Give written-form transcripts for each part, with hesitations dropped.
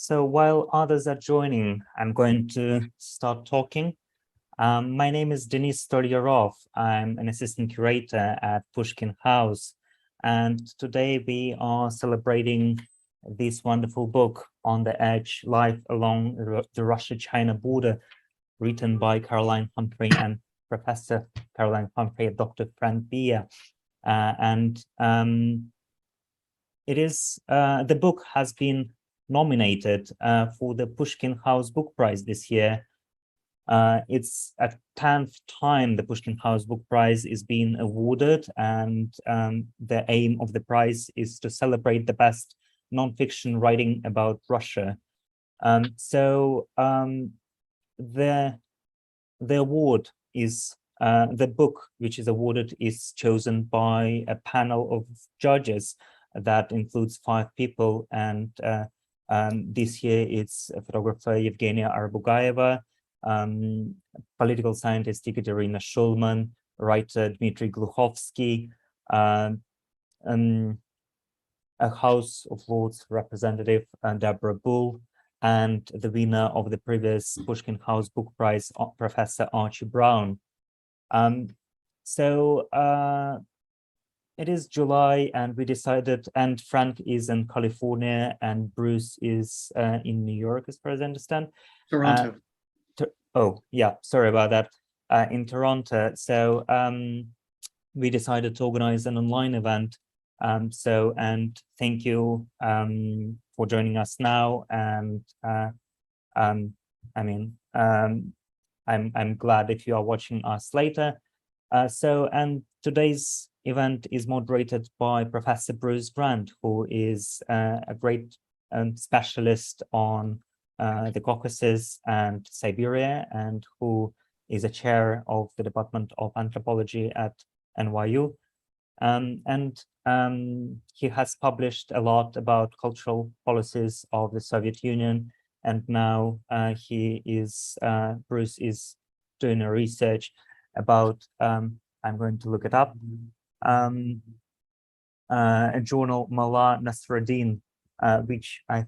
So while others are joining, I'm going to start talking. My name is Denis Stolyarov. I'm an assistant curator at Pushkin House. And today we are celebrating this wonderful book, On the Edge, Life Along the Russia-China Border, written by Caroline Humphrey and Professor Caroline Humphrey and Dr. Franck Billé. The book has been nominated for the Pushkin House Book Prize this year. It's a 10th time the Pushkin House Book Prize is being awarded, and the aim of the prize is to celebrate the best nonfiction writing about Russia. The award is the book which is awarded is chosen by a panel of judges that includes 5 people, and this year it's photographer Evgenia Arbugaeva, political scientist Ekaterina Shulman, writer Dmitry Gluchovsky, a House of Lords representative Deborah Bull, and the winner of the previous Pushkin House Book Prize, Professor Archie Brown. It is July, and we decided, and Frank is in California, and Bruce is in New York, as far as I understand. Toronto. Oh, yeah, sorry about that. In Toronto. So we decided to organize an online event. And thank you for joining us now. And I'm glad if you are watching us later. And today's event is moderated by Professor Bruce Grant, who is a great specialist on the Caucasus and Siberia, and who is a chair of the Department of Anthropology at NYU. He has published a lot about cultural policies of the Soviet Union, and now Bruce is doing a research about, I'm going to look it up, a journal, Mallah Nasruddin, which I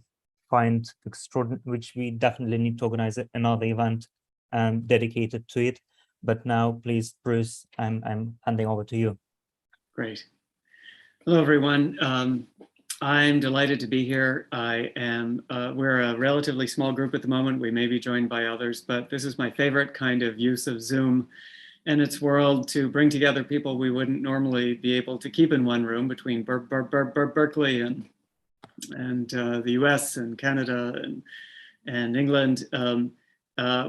find extraordinary, which we definitely need to organize another event dedicated to it. But now, please, Bruce, I'm handing over to you. Great. Hello, everyone. I'm delighted to be here. We're a relatively small group at the moment. We may be joined by others, but this is my favorite kind of use of Zoom and its world to bring together people we wouldn't normally be able to keep in one room between Berkeley and the US and Canada and England.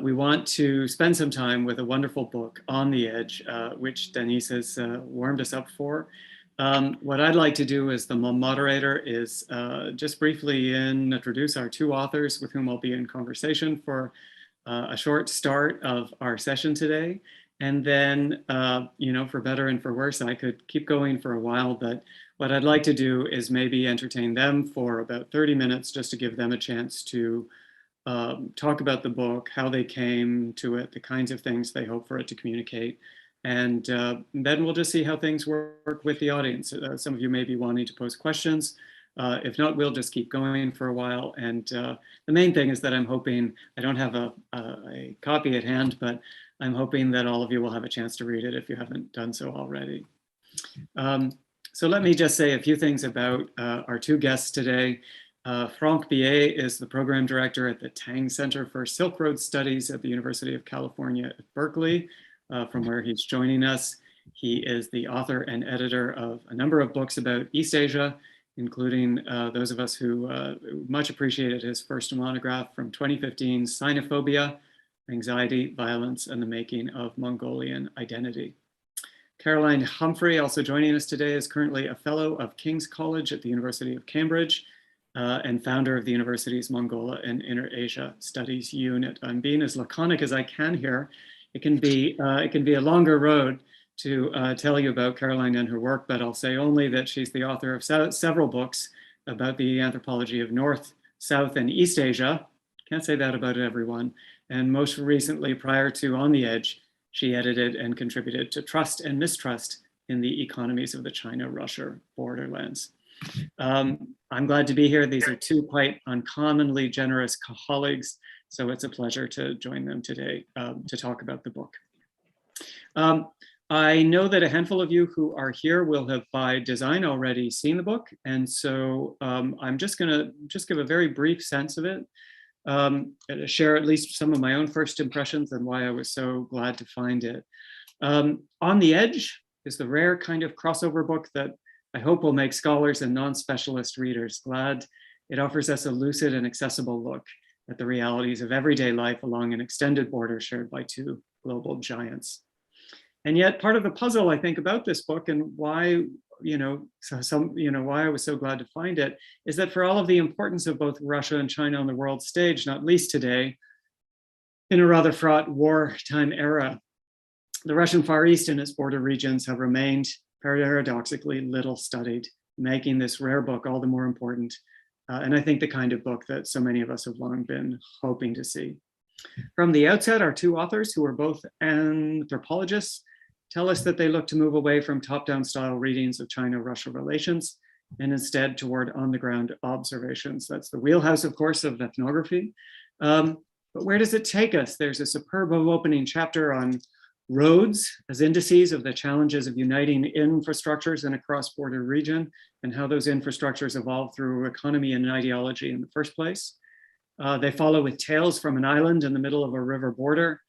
We want to spend some time with a wonderful book, On the Edge, which Denis has warmed us up for. What I'd like to do as the moderator is just briefly introduce our 2 authors with whom I'll be in conversation for a short start of our session today. And then, for better and for worse, I could keep going for a while, but what I'd like to do is maybe entertain them for about 30 minutes just to give them a chance to talk about the book, how they came to it, the kinds of things they hope for it to communicate. And then we'll just see how things work with the audience. Some of you may be wanting to pose questions. If not, we'll just keep going for a while. And the main thing is that I'm hoping, I don't have a copy at hand, but I'm hoping that all of you will have a chance to read it if you haven't done so already. So let me just say a few things about our 2 guests today. Franck Billé is the program director at the Tang Center for Silk Road Studies at the University of California at Berkeley, from where he's joining us. He is the author and editor of a number of books about East Asia, including those of us who much appreciated his first monograph from 2015, Sinophobia, Anxiety, Violence, and the Making of Mongolian Identity. Caroline Humphrey, also joining us today, is currently a fellow of King's College at the University of Cambridge and founder of the university's Mongolia and Inner Asia Studies Unit. I'm being as laconic as I can here. It can be a longer road to tell you about Caroline and her work, but I'll say only that she's the author of several books about the anthropology of North, South, and East Asia. Can't say that about everyone. And most recently, prior to On the Edge, she edited and contributed to Trust and Mistrust in the Economies of the China-Russia Borderlands. I'm glad to be here. These are two quite uncommonly generous colleagues, so it's a pleasure to join them today to talk about the book. I know that a handful of you who are here will have by design already seen the book, and so I'm just gonna give a very brief sense of it, share at least some of my own first impressions and why I was so glad to find it. On the Edge is the rare kind of crossover book that I hope will make scholars and non-specialist readers glad. It offers us a lucid and accessible look at the realities of everyday life along an extended border shared by two global giants. And yet part of the puzzle, I think, about this book and why, why I was so glad to find it is that for all of the importance of both Russia and China on the world stage, not least today, in a rather fraught wartime era, the Russian Far East and its border regions have remained paradoxically little studied, making this rare book all the more important. And I think the kind of book that so many of us have long been hoping to see. From the outset, our two authors, who are both anthropologists, tell us that they look to move away from top-down style readings of China-Russia relations and instead toward on-the-ground observations. That's the wheelhouse, of course, of ethnography. But where does it take us? There's a superb opening chapter on roads as indices of the challenges of uniting infrastructures in a cross-border region and how those infrastructures evolve through economy and ideology in the first place. They follow with tales from an island in the middle of a river border,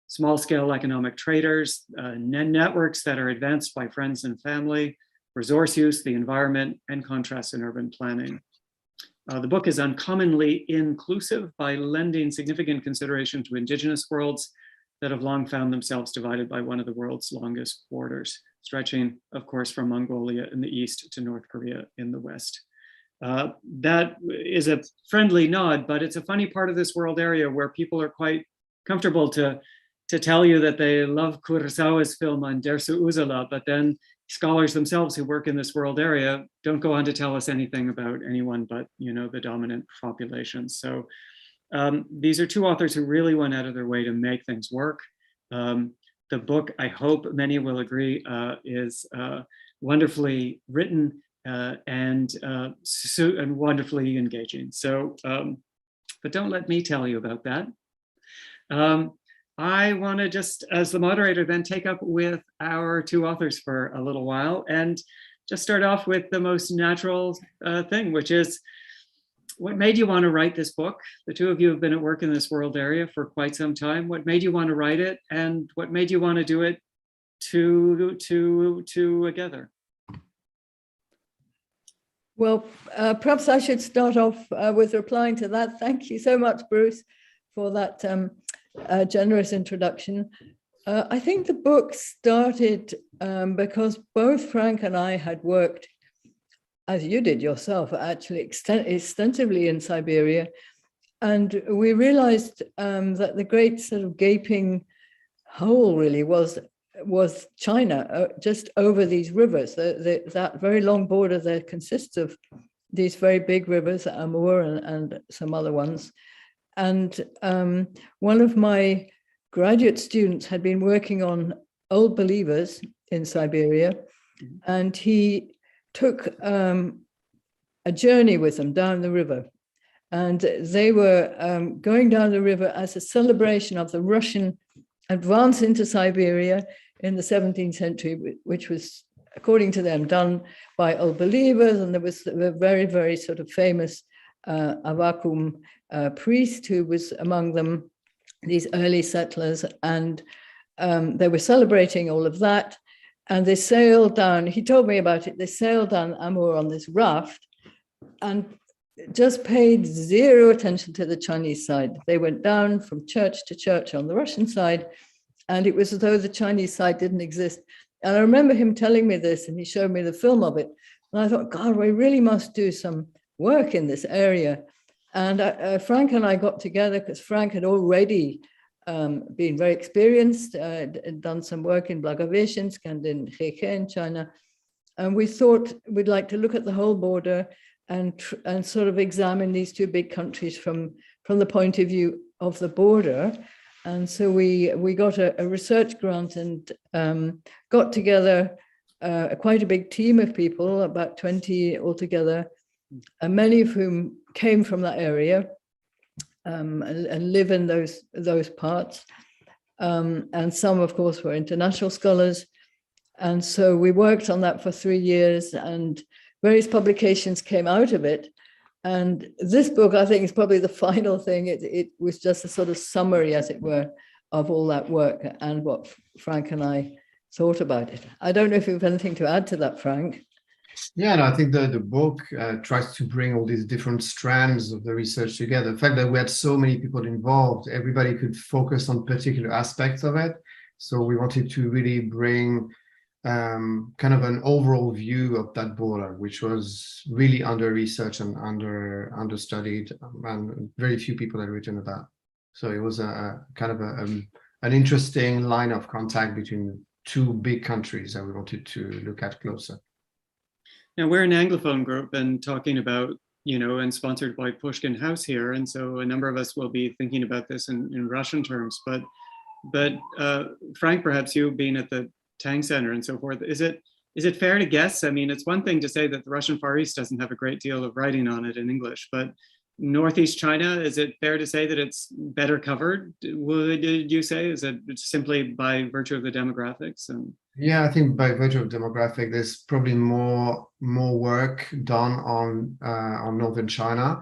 small-scale economic traders, networks that are advanced by friends and family, resource use, the environment, and contrasts in urban planning. The book is uncommonly inclusive by lending significant consideration to indigenous worlds that have long found themselves divided by one of the world's longest borders, stretching, of course, from Mongolia in the east to North Korea in the west. That is a friendly nod, but it's a funny part of this world area where people are quite comfortable to tell you that they love Kurosawa's film on Dersu Uzala, but then scholars themselves who work in this world area don't go on to tell us anything about anyone but, the dominant population. So these are two authors who really went out of their way to make things work. The book, I hope many will agree, is wonderfully written and wonderfully engaging. So, but don't let me tell you about that. I want to just, as the moderator, then take up with our two authors for a little while and just start off with the most natural thing, which is, what made you want to write this book? The two of you have been at work in this world area for quite some time. What made you want to write it, and what made you want to do it together? Well, perhaps I should start off with replying to that. Thank you so much, Bruce, for that generous introduction. I think the book started because both Frank and I had worked, as you did yourself, actually extensively in Siberia. And we realized that the great sort of gaping hole really was China, just over these rivers. That very long border there consists of these very big rivers, Amur and some other ones. And one of my graduate students had been working on old believers in Siberia, and he took a journey with them down the river. And they were going down the river as a celebration of the Russian advance into Siberia in the 17th century, which was, according to them, done by old believers. And there was a very, very sort of famous Avakum priest who was among them, these early settlers. And they were celebrating all of that. And they sailed down, he told me about it, they sailed down Amur on this raft and just paid zero attention to the Chinese side. They went down from church to church on the Russian side, and it was as though the Chinese side didn't exist. And I remember him telling me this, and he showed me the film of it. And I thought, God, we really must do some work in this area. And Frank and I got together because Frank had already been very experienced, done some work in Blagoveshchensk and in Hehe in China. And we thought we'd like to look at the whole border and sort of examine these two big countries from the point of view of the border. And so we got a research grant and got together quite a big team of people, about 20 altogether, and many of whom came from that area and live in those parts. And some, of course, were international scholars. And so we worked on that for 3 years, and various publications came out of it. And this book, I think, is probably the final thing. It was just a sort of summary, as it were, of all that work and what Frank and I thought about it. I don't know if you have anything to add to that, Frank. Yeah, no, I think the book tries to bring all these different strands of the research together. The fact that we had so many people involved, everybody could focus on particular aspects of it. So we wanted to really bring kind of an overall view of that border, which was really under researched and understudied, and very few people had written about. So it was a kind of an interesting line of contact between two big countries that we wanted to look at closer. Now, we're an Anglophone group and talking about, and sponsored by Pushkin House here. And so a number of us will be thinking about this in Russian terms. But Frank, perhaps you being at the Tang Center and so forth, is it fair to guess? I mean, it's one thing to say that the Russian Far East doesn't have a great deal of writing on it in English, but Northeast China, is it fair to say that it's better covered? Would you say? Is it simply by virtue of the demographics? Yeah, I think by virtue of demographic, there's probably more work done on northern China.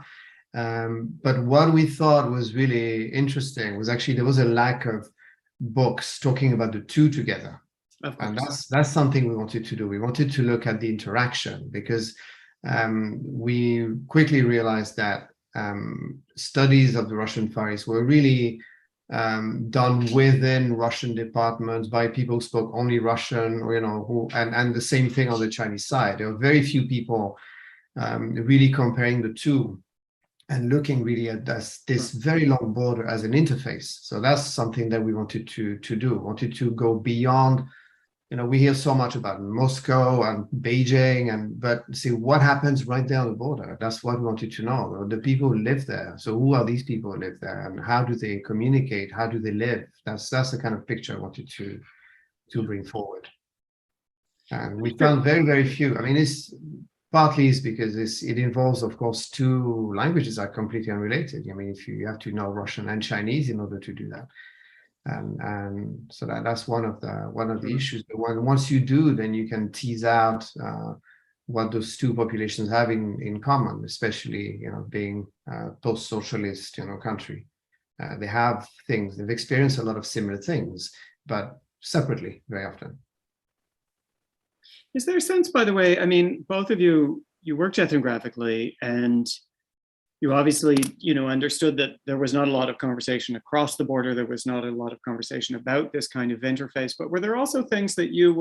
But what we thought was really interesting was actually there was a lack of books talking about the two together. And that's something we wanted to do. We wanted to look at the interaction, because we quickly realized that studies of the Russian Far East were really done within Russian departments by people who spoke only Russian, or and the same thing on the Chinese side. There were very few people really comparing the two and looking really at this very long border as an interface. So that's something that we wanted to do. Wanted to go beyond. We hear so much about Moscow and Beijing, but see what happens right there on the border. That's what we wanted to know. The people who live there. So who are these people who live there, and how do they communicate? How do they live? That's the kind of picture I wanted to bring forward. And we found very, very few. I mean, it's partly because it involves, of course, two languages that are completely unrelated. I mean, if you have to know Russian and Chinese in order to do that. And so that's one of the issues. But once you do, then you can tease out what those two populations have in common, especially being post-socialist country. They have things. They've experienced a lot of similar things, but separately very often. Is there a sense, by the way? I mean, both of you worked ethnographically, and you obviously, understood that there was not a lot of conversation across the border. There was not a lot of conversation about this kind of interface. But were there also things that you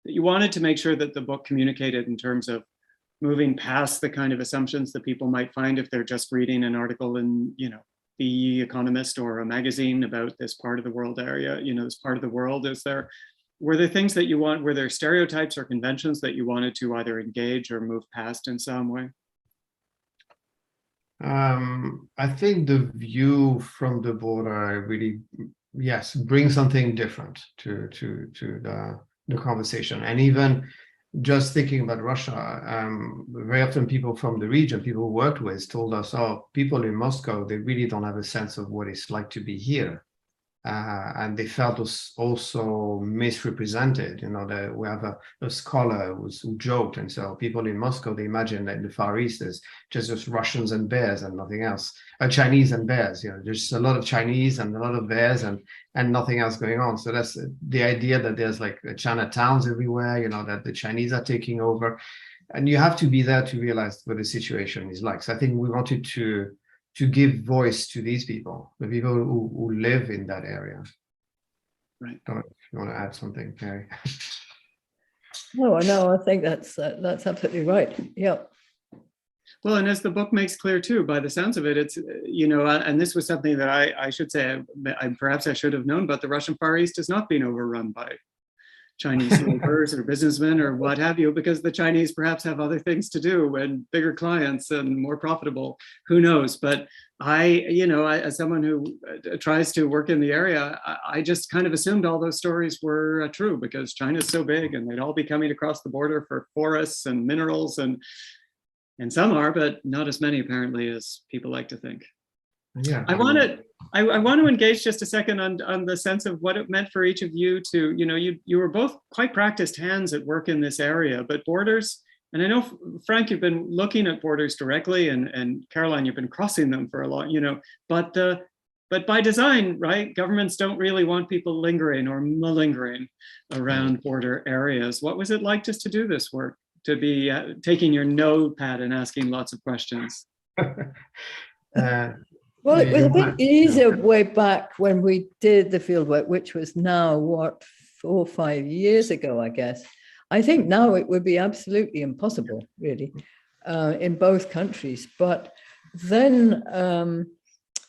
wanted to make sure that the book communicated in terms of moving past the kind of assumptions that people might find if they're just reading an article in, The Economist or a magazine about this part of the world area, this part of the world? Were there things that were there stereotypes or conventions that you wanted to either engage or move past in some way? I think the view from the border really, yes, brings something different to the conversation. And even just thinking about Russia, very often people from the region, people who worked with, told us, people in Moscow, they really don't have a sense of what it's like to be here. And they felt us also misrepresented. That we have a scholar who joked, and so people in Moscow, they imagine that in the Far East there's just Russians and bears and nothing else. Chinese and bears, there's a lot of Chinese and a lot of bears and nothing else going on. So that's the idea that there's like Chinatowns everywhere, that the Chinese are taking over, and you have to be there to realize what the situation is like. So I think we wanted to give voice to these people, the people who live in that area. Right. I don't know if you want to add something, Mary. No, I think that's absolutely right. Yeah. Well, and as the book makes clear too, by the sounds of it, it's, and this was something that I should say, perhaps I should have known, but the Russian Far East is not being overrun by Chinese laborers or businessmen or what have you, because the Chinese perhaps have other things to do and bigger clients and more profitable. Who knows? But as someone who tries to work in the area, I just kind of assumed all those stories were true because China's so big and they'd all be coming across the border for forests and minerals, and some are, but not as many apparently as people like to think. Yeah, I want to engage just a second on the sense of what it meant for each of you to, you were both quite practiced hands at work in this area, but borders, and I know, Frank, you've been looking at borders directly, and Caroline, you've been crossing them for a long, but by design, right? Governments don't really want people lingering or malingering around border areas. What was it like just to do this work, to be taking your notepad and asking lots of questions? Well, it was a bit easier way back when we did the fieldwork, which was now, 4 or 5 years ago, I guess. I think now it would be absolutely impossible, really, in both countries. But then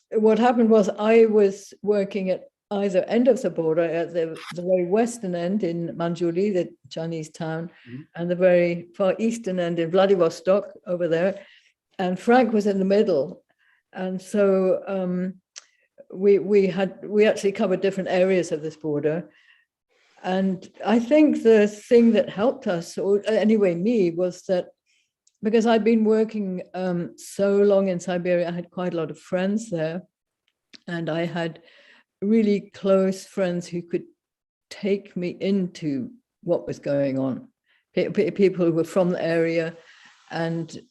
what happened was I was working at either end of the border, at the very western end in Manjuli, the Chinese town, and the very far eastern end in Vladivostok over there. And Frank was in the middle. And so we actually covered different areas of this border. And I think the thing that helped us, or anyway, me, was that because I'd been working so long in Siberia, I had quite a lot of friends there. And I had really close friends who could take me into what was going on, people who were from the area. And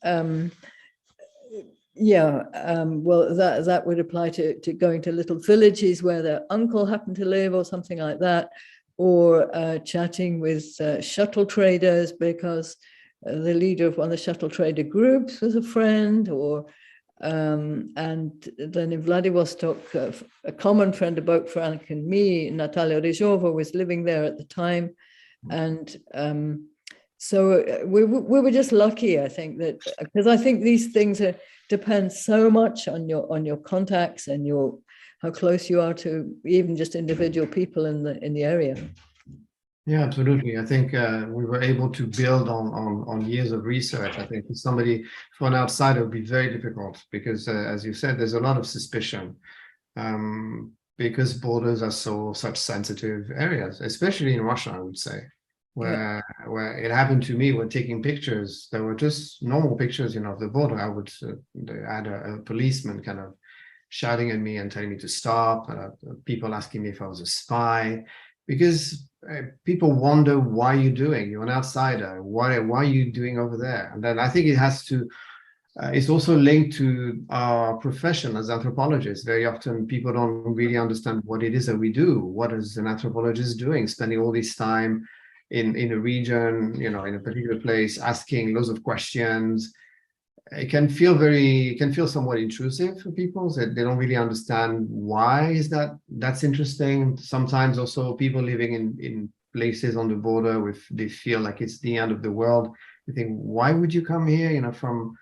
well, that would apply to going to little villages where their uncle happened to live or something like that, or chatting with shuttle traders because the leader of one of the shuttle trader groups was a friend, or and then in Vladivostok, a common friend of both Frank and me, Natalia Ryzhova, was living there at the time. And so we were just lucky, I think, that because I think these things depend so much on your contacts and how close you are to even just individual people in the area. Yeah, absolutely. I think we were able to build on years of research. I think for somebody, for an outsider, it would be very difficult because, as you said, there's a lot of suspicion because borders are such sensitive areas, especially in Russia, I would say, where it happened to me when taking pictures. There were just normal pictures, of the border. I had a policeman kind of shouting at me and telling me to stop. People asking me if I was a spy, because people wonder, why you're doing. You're an outsider. Why are you doing over there? And then I think it has to. It's also linked to our profession as anthropologists. Very often, people don't really understand what it is that we do. What is an anthropologist doing? Spending all this time in a region, in a particular place, asking loads of questions. It can feel somewhat intrusive for people, so they don't really understand why is that's interesting. Sometimes also people living in places on the border they feel like it's the end of the world. They think, why would you come here, from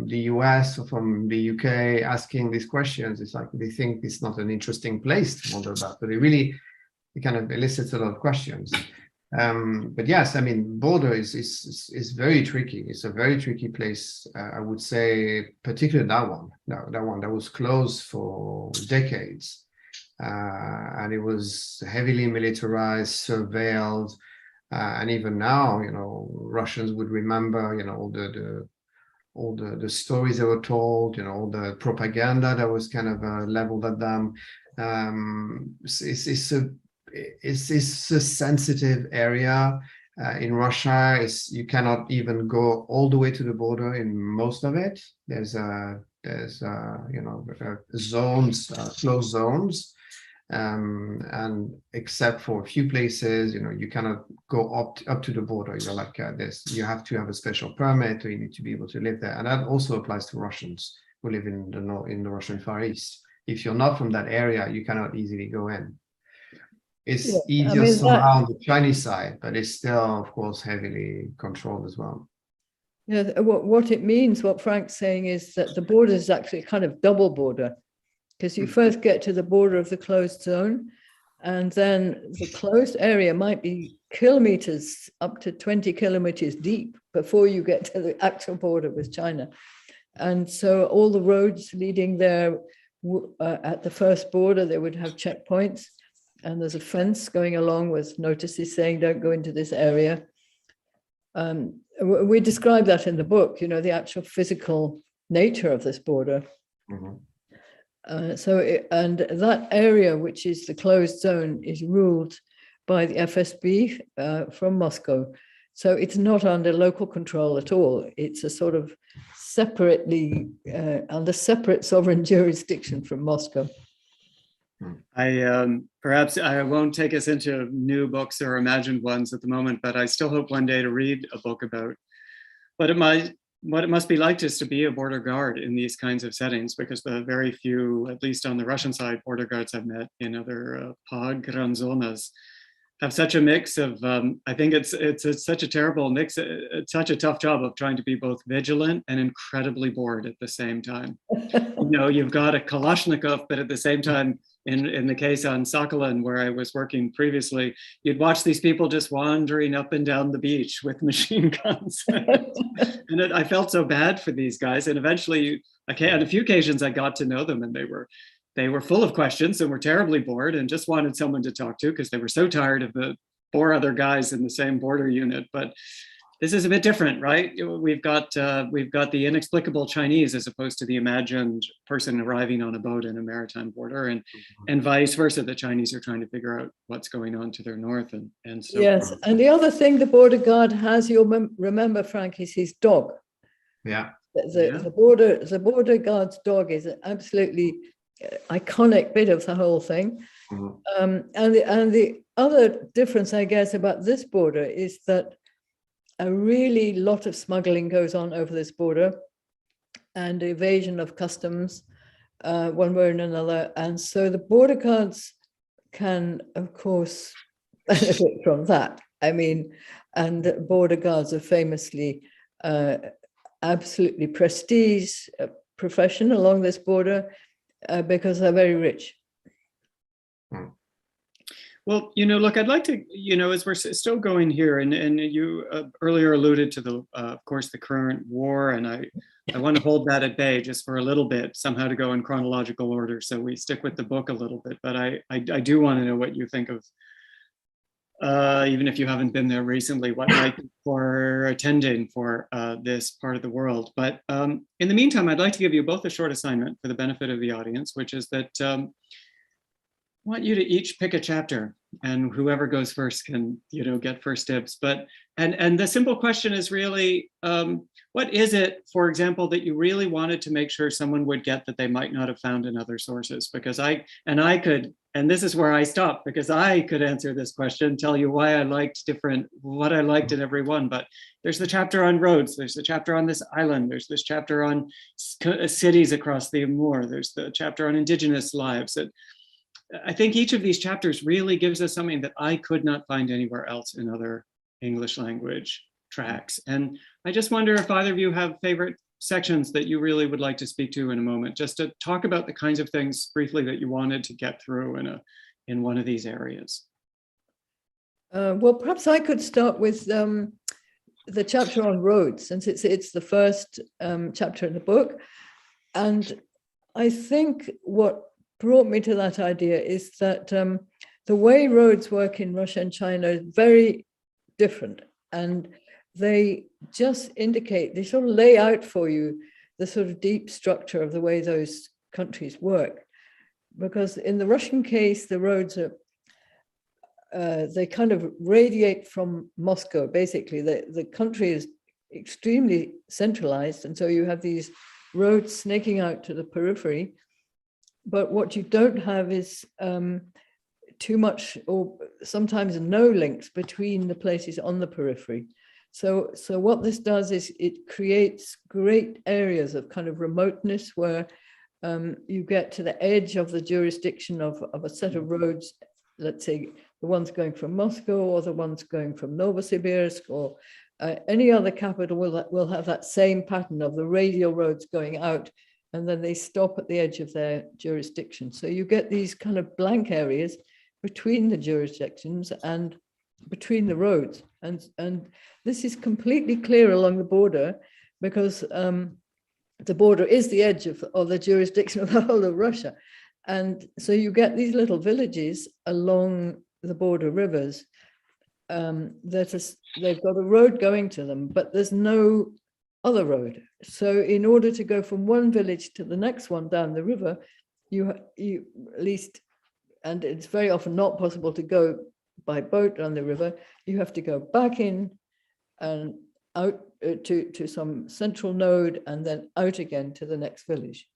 the US or from the UK asking these questions? It's like they think it's not an interesting place to wonder about, but it kind of elicits a lot of questions. But yes, I mean, border is very tricky. It's a very tricky place. I would say, particularly that one that was closed for decades, and it was heavily militarized, surveilled, and even now, Russians would remember, all the stories they were told, all the propaganda that was kind of leveled at them. It's a sensitive area in Russia. You cannot even go all the way to the border in most of it. There's zones, closed zones, and except for a few places, you cannot go up to the border. You have to have a special permit, or you need to be able to live there, and that also applies to Russians who live in the Russian Far East. If you're not from that area, you cannot easily go in. It's easier somehow on the Chinese side, but it's still, of course, heavily controlled as well. Yeah, what it means, what Frank's saying, is that the border is actually kind of double border, because you first get to the border of the closed zone, And then the closed area might be kilometers, up to 20 kilometers deep before you get to the actual border with China. And so all the roads leading there, at the first border, they would have checkpoints. And there's a fence going along with notices saying, don't go into this area. We describe that in the book, the actual physical nature of this border. Mhm. And that area, which is the closed zone, is ruled by the FSB from Moscow. So it's not under local control at all. It's a sort of separately, under separate sovereign jurisdiction from Moscow. Perhaps I won't take us into new books or imagined ones at the moment, but I still hope one day to read a book about what it must be like just to be a border guard in these kinds of settings, because the very few, at least on the Russian side, border guards I've met in other pogrom have such a mix of, I think it's such a terrible mix, it's such a tough job of trying to be both vigilant and incredibly bored at the same time. You've got a Kalashnikov, but at the same time, in the case on Sakhalin, where I was working previously, you'd watch these people just wandering up and down the beach with machine guns. And I felt so bad for these guys. And eventually, on a few occasions, I got to know them, and they were full of questions and were terribly bored and just wanted someone to talk to because they were so tired of the 4 other guys in the same border unit. But this is a bit different, right? We've got the inexplicable Chinese as opposed to the imagined person arriving on a boat in a maritime border, and vice versa. The Chinese are trying to figure out what's going on to their north, and so yes. And the other thing the border guard has, you'll remember, Frank, is his dog. Yeah. The border guard's dog is an absolutely iconic bit of the whole thing. Mhm. And the other difference, I guess, about this border is that a really lot of smuggling goes on over this border and evasion of customs one way or another. And so the border guards can, of course, benefit from that. I mean, and border guards are famously absolutely prestige profession along this border because they're very rich. Well, look, I'd like to, as we're still going here, and you earlier alluded to of course, the current war, and I want to hold that at bay just for a little bit, somehow to go in chronological order, so we stick with the book a little bit. But I do want to know what you think of, even if you haven't been there recently, what might be for attending for this part of the world. But in the meantime, I'd like to give you both a short assignment for the benefit of the audience, which is that I want you to each pick a chapter, and whoever goes first can, get first dibs. But and the simple question is really, what is it, for example, that you really wanted to make sure someone would get that they might not have found in other sources? Because I could, and this is where I stop, because I could answer this question, tell you why I liked what I liked in every one. But there's the chapter on roads, there's the chapter on this island, there's this chapter on cities across the Amur, there's the chapter on indigenous lives. I think each of these chapters really gives us something that I could not find anywhere else in other English language tracks. And I just wonder if either of you have favorite sections that you really would like to speak to in a moment, just to talk about the kinds of things briefly that you wanted to get through in one of these areas. Well, perhaps I could start with the chapter on roads, since it's the first chapter in the book. And I think what brought me to that idea is that the way roads work in Russia and China is very different, and they just indicate, they sort of lay out for you the sort of deep structure of the way those countries work. Because in the Russian case, the roads are, they kind of radiate from Moscow, basically. The country is extremely centralized, and so you have these roads snaking out to the periphery. But what you don't have is too much, or sometimes no links between the places on the periphery. So what this does is it creates great areas of kind of remoteness where you get to the edge of the jurisdiction of a set of roads, let's say the ones going from Moscow or the ones going from Novosibirsk or any other capital will have that same pattern of the radial roads going out, and then they stop at the edge of their jurisdiction. So you get these kind of blank areas between the jurisdictions and between the roads. And this is completely clear along the border because the border is the edge of the jurisdiction of the whole of Russia. And so you get these little villages along the border rivers they've got a road going to them, but there's no other road. So in order to go from one village to the next one down the river, you at least, and it's very often not possible to go by boat on the river, you have to go back in and out to some central node and then out again to the next village.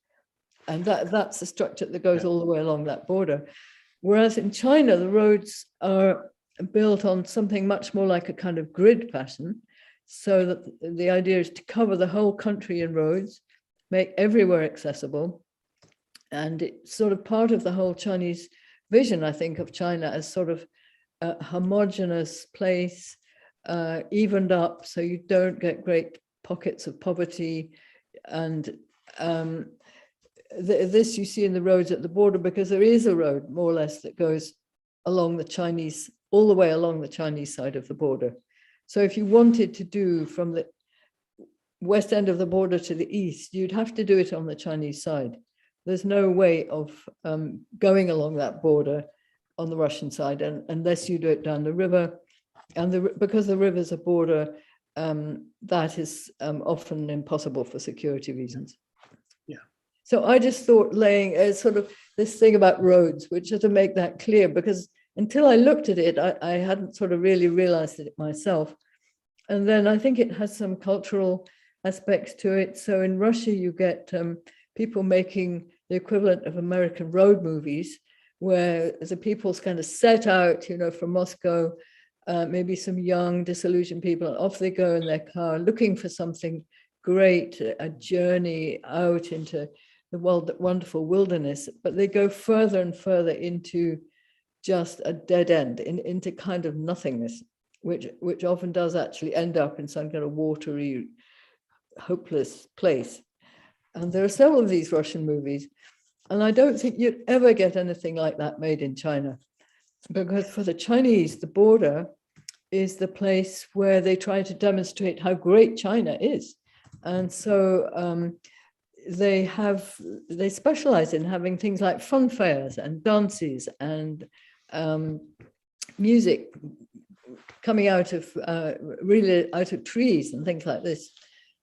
And that's the structure that goes all the way along that border. Whereas in China, the roads are built on something much more like a kind of grid pattern, so that the idea is to cover the whole country in roads, make everywhere accessible. And it's sort of part of the whole Chinese vision, I think, of China as sort of a homogeneous place, evened up so you don't get great pockets of poverty. And this you see in the roads at the border, because there is a road more or less that goes along the Chinese, all the way along the Chinese side of the border. So if you wanted to do from the west end of the border to the east, you'd have to do it on the Chinese side. There's no way of going along that border on the Russian side unless you do it down the river. And because the river's a border, that is often impossible for security reasons. Yeah. So I just thought laying sort of this thing about roads, which is to make that clear, because until I looked at it, I hadn't sort of really realized it myself. And then I think it has some cultural aspects to it. So in Russia, you get people making the equivalent of American road movies, where the people's kind of set out, from Moscow, maybe some young, disillusioned people, and off they go in their car looking for something great, a journey out into the wonderful wilderness. But they go further and further into just a dead end, into kind of nothingness, which often does actually end up in some kind of watery, hopeless place. And there are several of these Russian movies, and I don't think you'd ever get anything like that made in China, because for the Chinese, the border is the place where they try to demonstrate how great China is. And so they specialize in having things like fun fairs and dances and music coming out of really out of trees and things like this.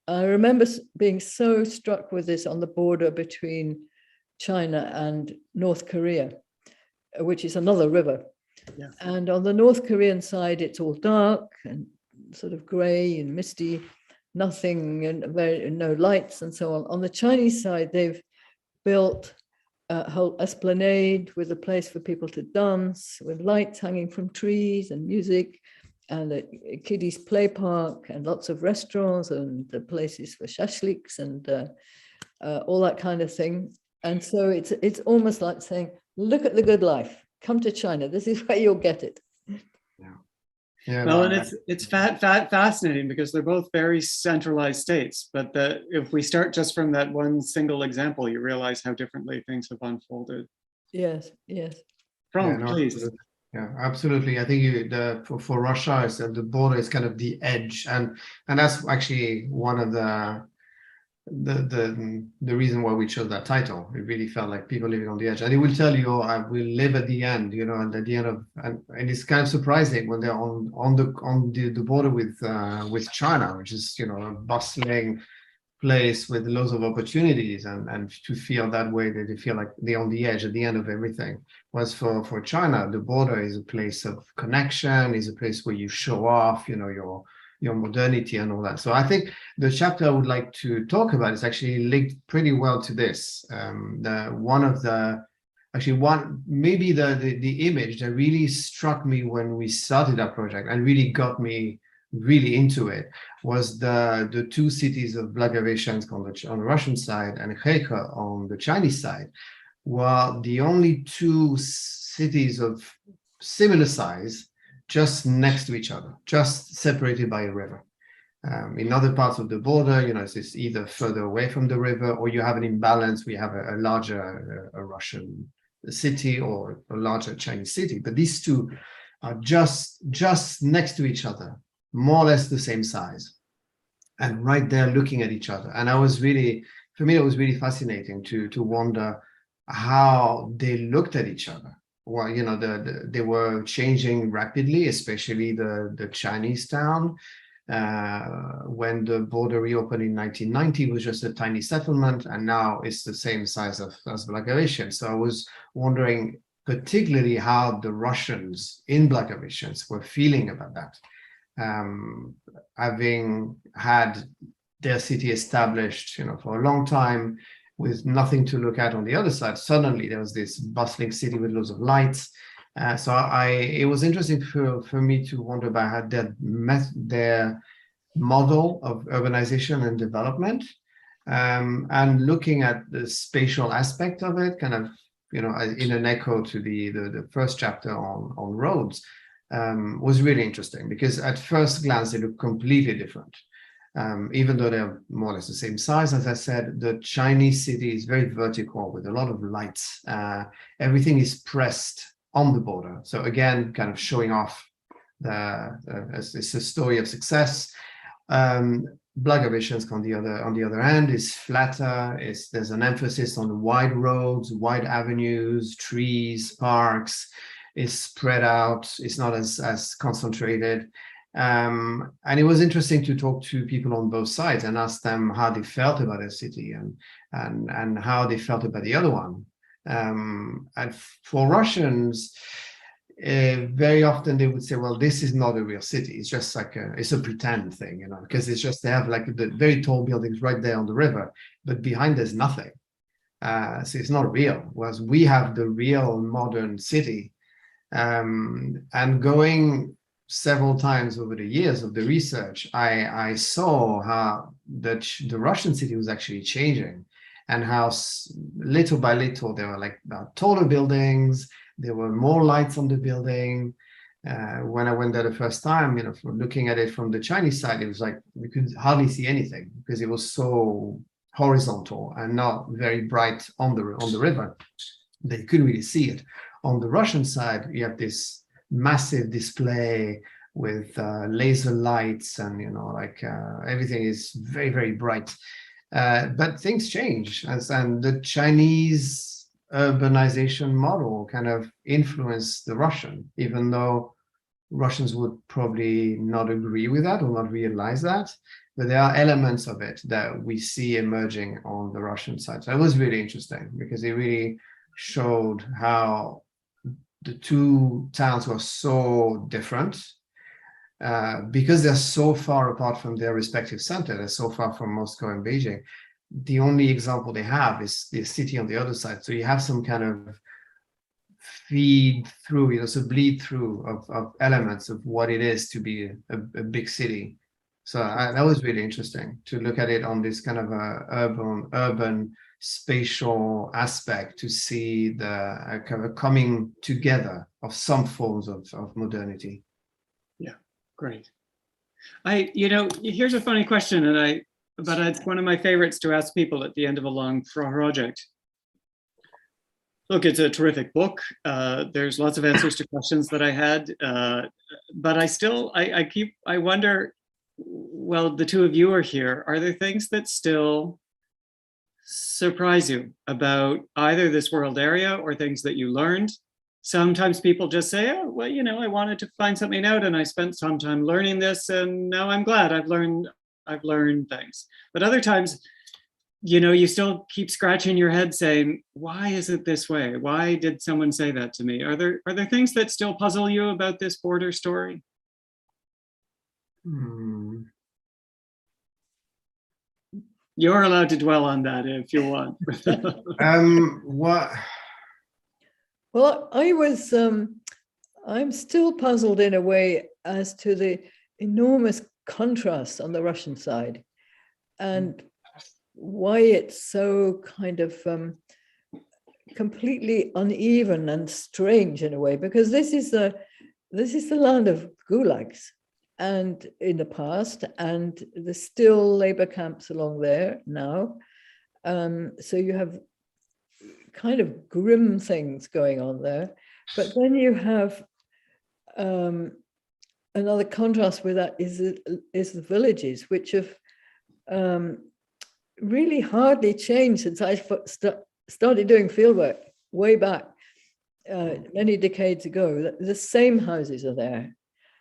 I remember being so struck with this on the border between China and North Korea, which is another river. Yeah. And on the North Korean side, it's all dark and sort of gray and misty, nothing and no lights and so on. On the Chinese side, they've built a whole esplanade with a place for people to dance, with lights hanging from trees and music, and a kiddies play park and lots of restaurants and places for shashliks and all that kind of thing. And so it's almost like saying, look at the good life, come to China, this is where you'll get it. Yeah, well, and it's fascinating because they're both very centralized states, but if we start just from that one single example, you realize how differently things have unfolded. Yes. Franck, please. Absolutely. Yeah, absolutely. I think for Russia, the border is kind of the edge, and that's actually one of the reason why we chose that title. It really felt like people living on the edge, and it will tell you, I will live at the end, and at the end of, and it's kind of surprising when they're on the border with China, which is a bustling place with loads of opportunities, and to feel that way, that they feel like they're on the edge at the end of everything. Whereas for China, the border is a place of connection, is a place where you show off, your modernity and all that. So I think the chapter I would like to talk about is actually linked pretty well to this. The image that really struck me when we started that project and really got me really into it was the two cities of Blagoveshchensk on the Russian side and Kheikha on the Chinese side were the only two cities of similar size just next to each other, just separated by a river. In other parts of the border, it's either further away from the river, or you have an imbalance. We have a larger Russian city or a larger Chinese city, but these two are just next to each other, more or less the same size, and right there looking at each other. And for me, it was really fascinating to wonder how they looked at each other. Well, you know, they were changing rapidly, especially the Chinese town. When the border reopened in 1990, it was just a tiny settlement, and now it's the same size as Blagoveshchensk. So I was wondering particularly how the Russians in Blagoveshchensk were feeling about that. Having had their city established, you know, for a long time with nothing to look at on the other side, suddenly there was this bustling city with loads of lights. So it was interesting for me to wonder about how their model of urbanization and development, and looking at the spatial aspect of it, kind of, you know, in an echo to the first chapter on roads, was really interesting, because at first glance they look completely different. Even though they're more or less the same size, as I said, the Chinese city is very vertical with a lot of lights. Everything is pressed on the border. So again, kind of showing off it's a story of success. Blagoveshchensk on the other hand is flatter. There's an emphasis on wide roads, wide avenues, trees, parks. It's spread out. It's not as concentrated. And it was interesting to talk to people on both sides and ask them how they felt about their city and how they felt about the other one. And for Russians, very often they would say, well, this is not a real city. It's just like it's a pretend thing, you know, because it's just, they have like the very tall buildings right there on the river, but behind there's nothing. So it's not real. Whereas we have the real modern city. And going several times over the years of the research, I saw how the Russian city was actually changing, and how little by little there were like taller buildings, there were more lights on the building. When I went there the first time, you know, from looking at it from the Chinese side, it was like we could hardly see anything because it was so horizontal and not very bright on the river that you couldn't really see it. On the Russian side, you have this massive display with laser lights, and, you know, like everything is very, very bright. But things change, and the Chinese urbanization model kind of influenced the Russian, even though Russians would probably not agree with that or not realize that. But there are elements of it that we see emerging on the Russian side. So it was really interesting because it really showed how the two towns were so different, because they're so far apart from their respective center. They're so far from Moscow and Beijing. The only example they have is the city on the other side. So you have some kind of feed through, you know, so bleed through of elements of what it is to be a big city. So that was really interesting to look at it on this kind of a urban spatial aspect, to see the kind of coming together of some forms of modernity. Yeah, great. Here's a funny question, but it's one of my favorites to ask people at the end of a long project. Look, it's a terrific book. There's lots of answers to questions that I had, but I wonder, well, the two of you are here. Are there things that still surprise you about either this world area or things that you learned? Sometimes people just say, oh, well, you know, I wanted to find something out and I spent some time learning this, and now I'm glad I've learned things. But other times, you know, you still keep scratching your head saying, why is it this way? Why did someone say that to me? Are there things that still puzzle you about this border story? You're allowed to dwell on that if you want. What? Well, I'm still puzzled in a way as to the enormous contrast on the Russian side, and why it's so kind of completely uneven and strange in a way, because this is the land of gulags, and in the past, and there's still labor camps along there now. So you have kind of grim things going on there. But then you have another contrast with that is the villages, which have really hardly changed since I started doing fieldwork way back many decades ago. The same houses are there,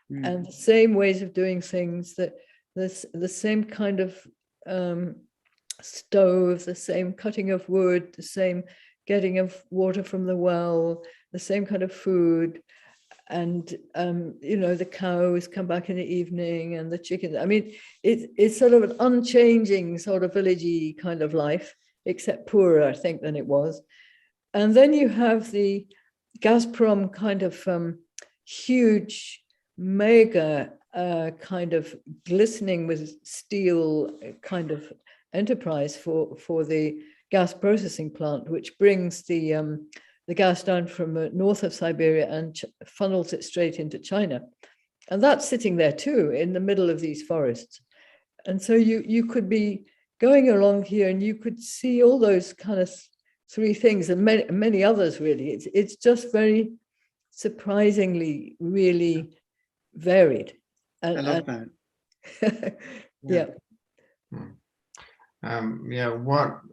and the same ways of doing things. That the same kind of stove, the same cutting of wood, the same getting of water from the well, the same kind of food. And the cows come back in the evening, and the chickens. I mean, it's sort of an unchanging sort of villagey kind of life, except poorer, I think, than it was. And then you have the Gazprom kind of huge, mega kind of glistening with steel kind of enterprise for the gas processing plant, which brings the gas down from north of Siberia and funnels it straight into China. And that's sitting there too, in the middle of these forests. And so you could be going along here and you could see all those kind of three things and many others, really. It's just very surprisingly, really varied. I love that. Yeah.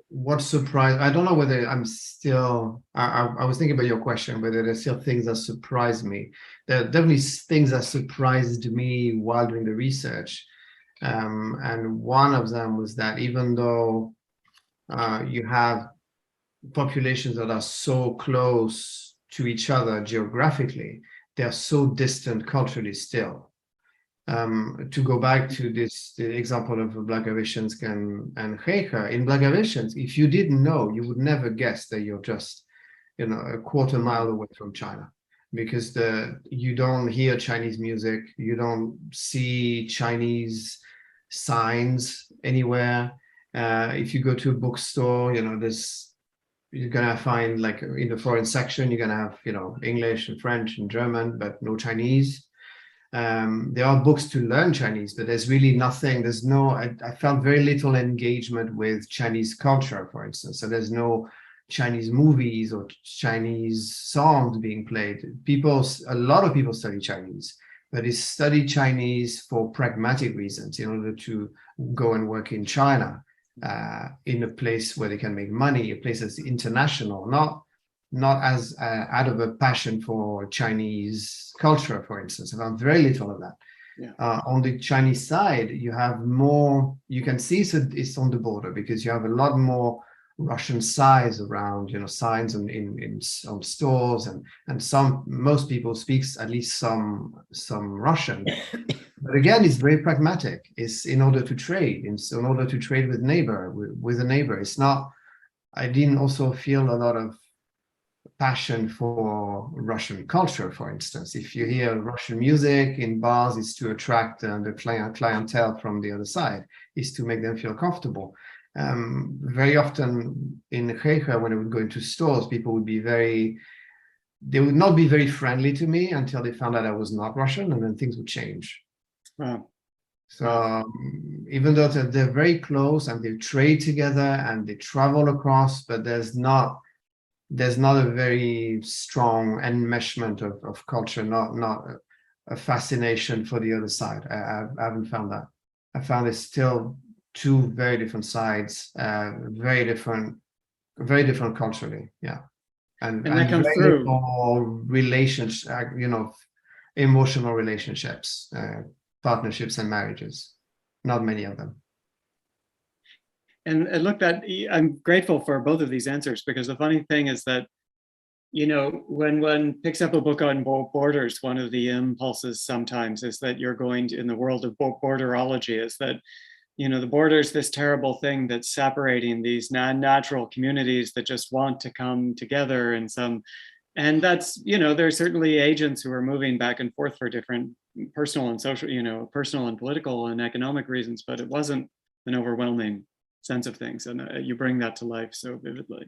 What surprised, I don't know whether I'm still, I was thinking about your question, whether there's still things that surprise me. There are definitely things that surprised me while doing the research. And one of them was that even though you have populations that are so close to each other geographically, they are so distant culturally still. To go back to the example of Blagoveschensk and Kheikha, in Blagoveschensk, if you didn't know, you would never guess that you're just, a quarter mile away from China, because you don't hear Chinese music, you don't see Chinese signs anywhere. If you go to a bookstore, you're gonna find, like, in the foreign section, you're gonna have, English and French and German, but no Chinese. There are books to learn Chinese, but there's really nothing. I felt very little engagement with Chinese culture, for instance. So there's no Chinese movies or Chinese songs being played. A lot of people study Chinese, but they study Chinese for pragmatic reasons, in order to go and work in China, in a place where they can make money, a place that's international, not as out of a passion for Chinese culture, for instance. I found very little of that. Yeah. On the Chinese side, you have more, you can see it's on the border, because you have a lot more Russian signs around, signs on stores, and most people speaks at least some Russian. But again, it's very pragmatic. It's in order to trade. It's in order to trade with a neighbor. It's not. I didn't also feel a lot of passion for Russian culture, for instance. If you hear Russian music in bars, it's to attract the clientele from the other side, is to make them feel comfortable. Very often in Kheikha, when I would go into stores, people would they would not be very friendly to me until they found out I was not Russian, and then things would change. Wow. So even though they're very close and they trade together and they travel across, but there's not a very strong enmeshment of culture, not a fascination for the other side. I haven't found that. I found it's still two very different sides, very different culturally. Yeah, and that comes through relationships, emotional relationships, partnerships, and marriages. Not many of them. And look, I'm grateful for both of these answers, because the funny thing is that, when one picks up a book on borders, one of the impulses sometimes is that you're going to, in the world of borderology, is that, the border is this terrible thing that's separating these natural communities that just want to come together and that's, there are certainly agents who are moving back and forth for different personal and social, personal and political and economic reasons, but it wasn't an overwhelming sense of things. And you bring that to life so vividly.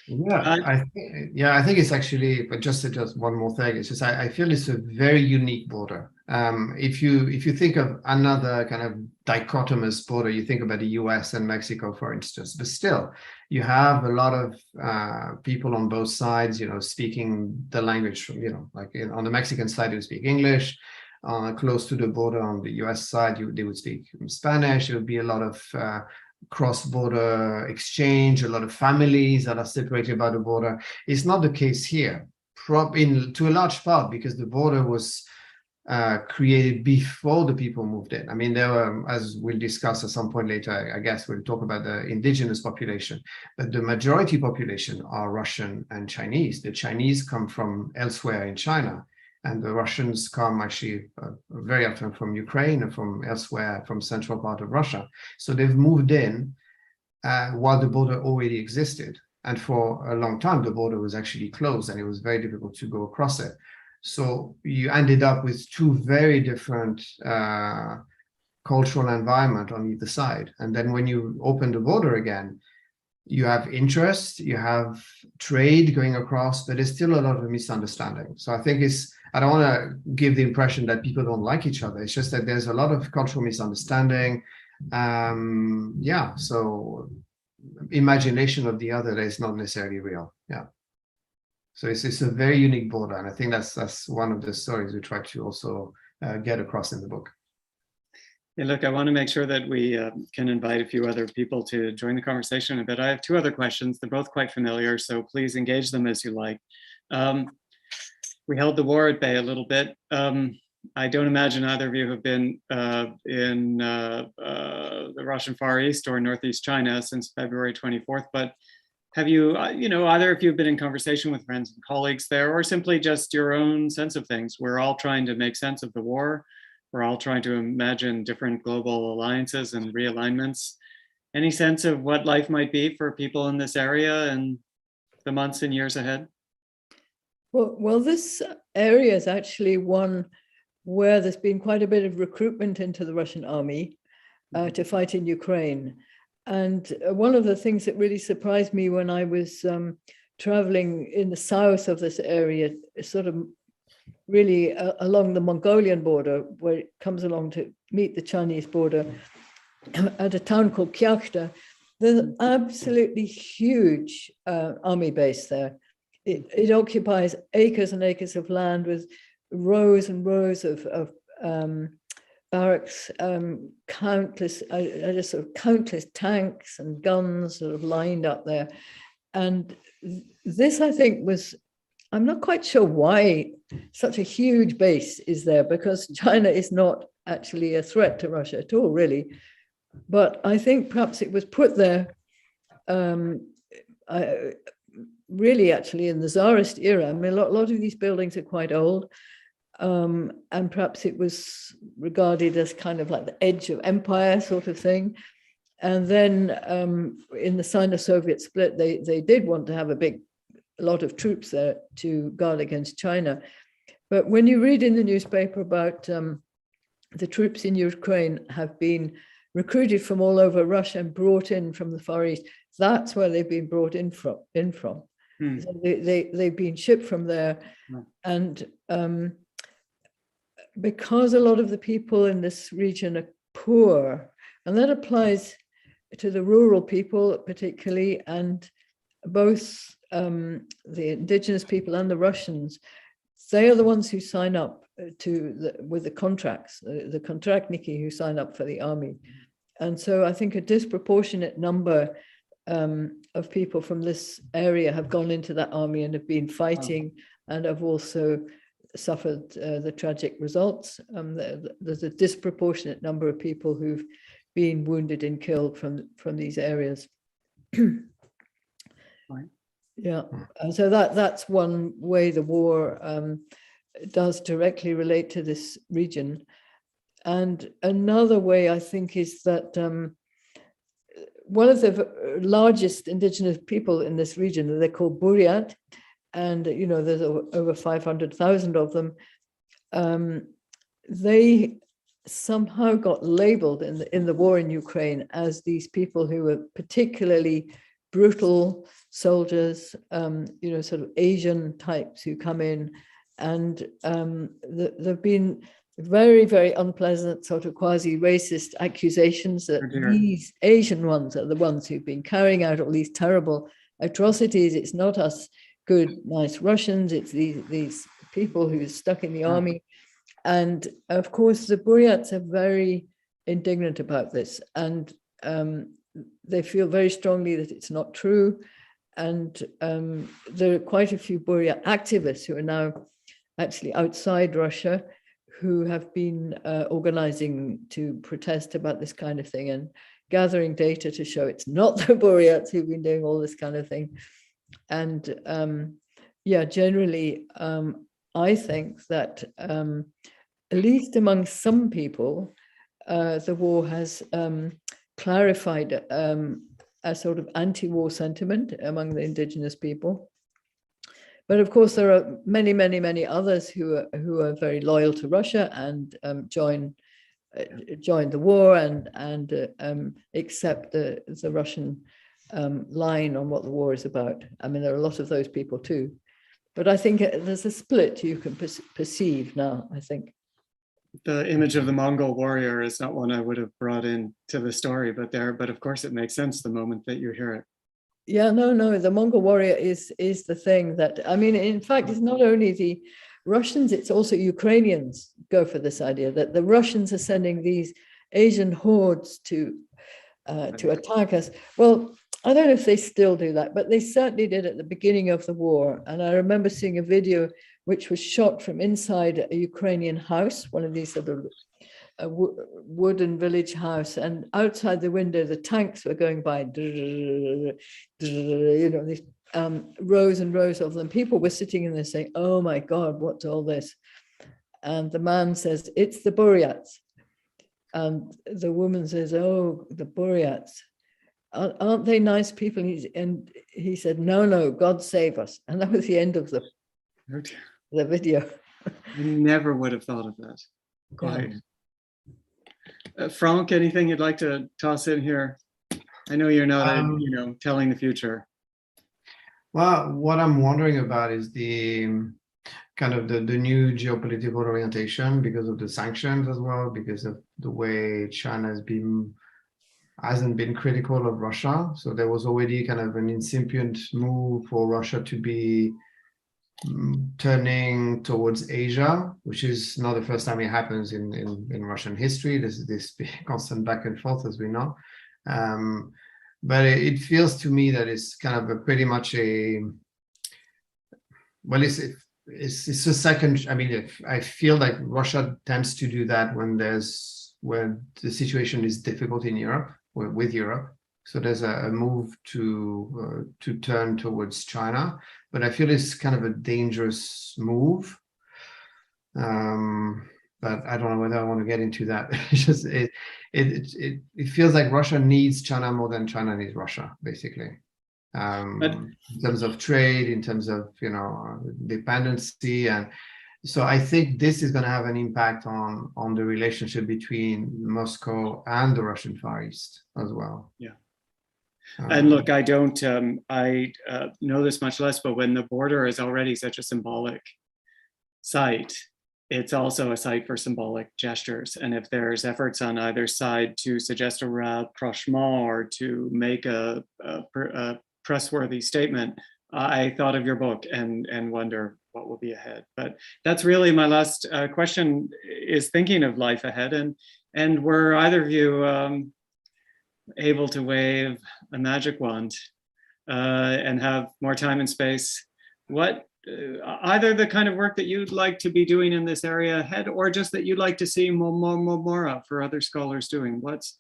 I think it's actually, but just one more thing. It's just I feel it's a very unique border. If you think of another kind of dichotomous border, you think about the US and Mexico, for instance, but still you have a lot of people on both sides, speaking the language from, like on the Mexican side, you speak English. Close to the border on the US side, they would speak Spanish. There would be a lot of cross-border exchange, a lot of families that are separated by the border. It's not the case here, to a large part because the border was created before the people moved in. I mean, there were, as we'll discuss at some point later, I guess we'll talk about the indigenous population, but the majority population are Russian and Chinese. The Chinese come from elsewhere in China, and the Russians come actually very often from Ukraine and from elsewhere, from central part of Russia. So they've moved in while the border already existed. And for a long time, the border was actually closed and it was very difficult to go across it. So you ended up with two very different cultural environment on either side. And then when you open the border again, you have interest, you have trade going across, but there's still a lot of misunderstanding. So I think I don't want to give the impression that people don't like each other. It's just that there's a lot of cultural misunderstanding. So imagination of the other is not necessarily real. Yeah. So it's a very unique border. And I think that's one of the stories we try to also get across in the book. Yeah, look, I want to make sure that we can invite a few other people to join the conversation, but I have two other questions. They're both quite familiar, so please engage them as you like. We held the war at bay a little bit. I don't imagine either of you have been in the Russian Far East or Northeast China since February 24th, but have you, either of you have been in conversation with friends and colleagues there, or simply just your own sense of things? We're all trying to make sense of the war. We're all trying to imagine different global alliances and realignments. Any sense of what life might be for people in this area in the months and years ahead? Well, this area is actually one where there's been quite a bit of recruitment into the Russian army to fight in Ukraine. And one of the things that really surprised me when I was traveling in the south of this area, sort of really along the Mongolian border, where it comes along to meet the Chinese border, at a town called Kyakhta, there's an absolutely huge army base there. It occupies acres and acres of land with rows and rows of barracks, countless tanks and guns sort of lined up there. And this, I think, I'm not quite sure why such a huge base is there, because China is not actually a threat to Russia at all, really. But I think perhaps it was put there really actually in the Tsarist era. I mean, a lot of these buildings are quite old. And perhaps it was regarded as kind of like the edge of empire sort of thing. And then in the Sino-Soviet split, they did want to have a lot of troops there to guard against China. But when you read in the newspaper about the troops in Ukraine have been recruited from all over Russia and brought in from the Far East, that's where they've been brought in from. So they've been shipped from there. And because a lot of the people in this region are poor, and that applies to the rural people particularly, and both the indigenous people and the Russians, they are the ones who sign up with the contracts, the kontraktniki who sign up for the army. And so I think a disproportionate number of people from this area have gone into that army and have been fighting and have also suffered the tragic results. There's a disproportionate number of people who've been wounded and killed from these areas. Right. Yeah, and so that's one way the war does directly relate to this region. And another way, I think, is that one of the largest indigenous people in this region, they're called Buryat, and there's over 500,000 of them. They somehow got labeled in the war in Ukraine as these people who were particularly brutal soldiers, sort of Asian types who come in, and there've been very, very unpleasant sort of quasi-racist accusations that these Asian ones are the ones who've been carrying out all these terrible atrocities. It's not us good, nice Russians, it's these people who are stuck in the army. And of course, the Buryats are very indignant about this, and they feel very strongly that it's not true. And there are quite a few Buryat activists who are now actually outside Russia, who have been organizing to protest about this kind of thing and gathering data to show it's not the Buryats who've been doing all this kind of thing. And generally, I think that at least among some people, the war has clarified a sort of anti-war sentiment among the indigenous people. But of course, there are many, many, many others who are very loyal to Russia and join the war and accept the Russian line on what the war is about. I mean, there are a lot of those people too. But I think there's a split you can perceive now, I think. The image of the Mongol warrior is not one I would have brought into the story, but of course it makes sense the moment that you hear it. Yeah, no, the Mongol warrior is the thing that, I mean, in fact, it's not only the Russians, it's also Ukrainians go for this idea that the Russians are sending these Asian hordes to attack us. Well, I don't know if they still do that, but they certainly did at the beginning of the war. And I remember seeing a video which was shot from inside a Ukrainian house, one of these sort of wooden village house, and outside the window the tanks were going by, these rows and rows of them. People were sitting in there saying, oh my God, what's all this? And the man says, it's the Buryats. And the woman says, oh, the Buryats, aren't they nice people? And he said, no, God save us. And that was the end of the video. I never would have thought of that. Quite. Franck, anything you'd like to toss in here? I know you're not, telling the future. Well, what I'm wondering about is the kind of the new geopolitical orientation because of the sanctions as well, because of the way China hasn't been critical of Russia. So there was already kind of an incipient move for Russia to be turning towards Asia, which is not the first time it happens in Russian history. There's this constant back and forth, as we know. But it feels to me that it's kind of pretty much it's a second. I mean, I feel like Russia tends to do that when the situation is difficult in Europe, with Europe. So there's a move to turn towards China, but I feel it's kind of a dangerous move. But I don't know whether I want to get into that. It's just it feels like Russia needs China more than China needs Russia, basically. In terms of trade, in terms of dependency, and so I think this is going to have an impact on the relationship between Moscow and the Russian Far East as well. Yeah. And look, I don't know this much less, but when the border is already such a symbolic site, it's also a site for symbolic gestures. And if there's efforts on either side to suggest a rapprochement or to make a trustworthy statement, I thought of your book and wonder what will be ahead. But that's really my last question, is thinking of life ahead. And were either of you able to wave a magic wand and have more time and space, what either the kind of work that you'd like to be doing in this area ahead, or just that you'd like to see more of for other scholars doing? What's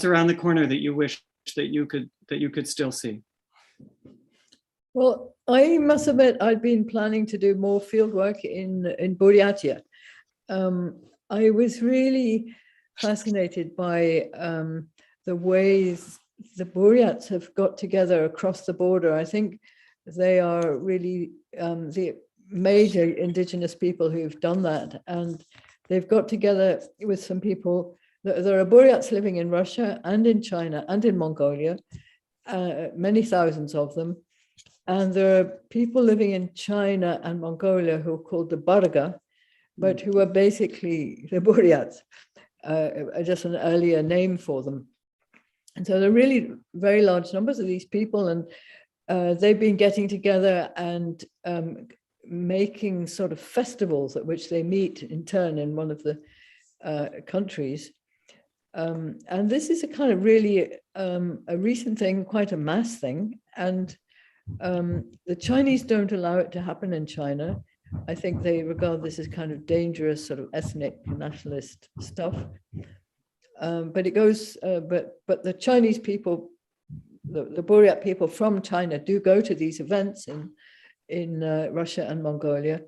around the corner that you wish that you could still see? Well, I must admit I'd been planning to do more field work in Buryatia. I was really fascinated by the ways the Buryats have got together across the border. I think they are really the major indigenous people who've done that. And they've got together with some people. There are Buryats living in Russia and in China and in Mongolia. many thousands of them. And there are people living in China and Mongolia who are called the Barga, but who are basically the Buryats, just an earlier name for them. And so there are really very large numbers of these people, and they've been getting together and making sort of festivals at which they meet in turn in one of the countries. And this is a kind of really a recent thing, quite a mass thing. And the Chinese don't allow it to happen in China. I think they regard this as kind of dangerous, sort of ethnic nationalist stuff. But it goes, but the Chinese people, the Buryat people from China do go to these events in Russia and Mongolia.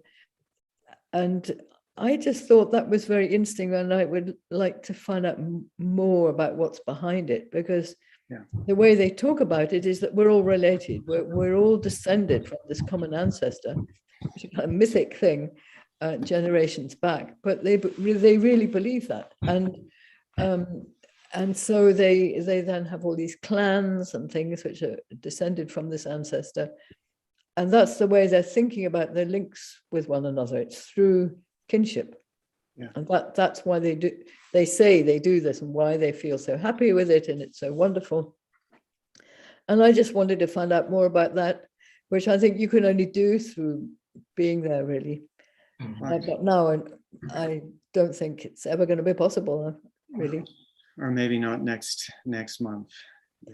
And I just thought that was very interesting, and I would like to find out more about what's behind it, because the way they talk about it is that we're all related. We're all descended from this common ancestor, which is a kind of mythic thing generations back. But they really believe that, and so they then have all these clans and things which are descended from this ancestor, and that's the way they're thinking about their links with one another. It's through kinship. Yeah. And that's why they say they do this, and why they feel so happy with it, and it's so wonderful. And I just wanted to find out more about that, which I think you can only do through being there, really. But now I don't think it's ever going to be possible, really. Or maybe not next month.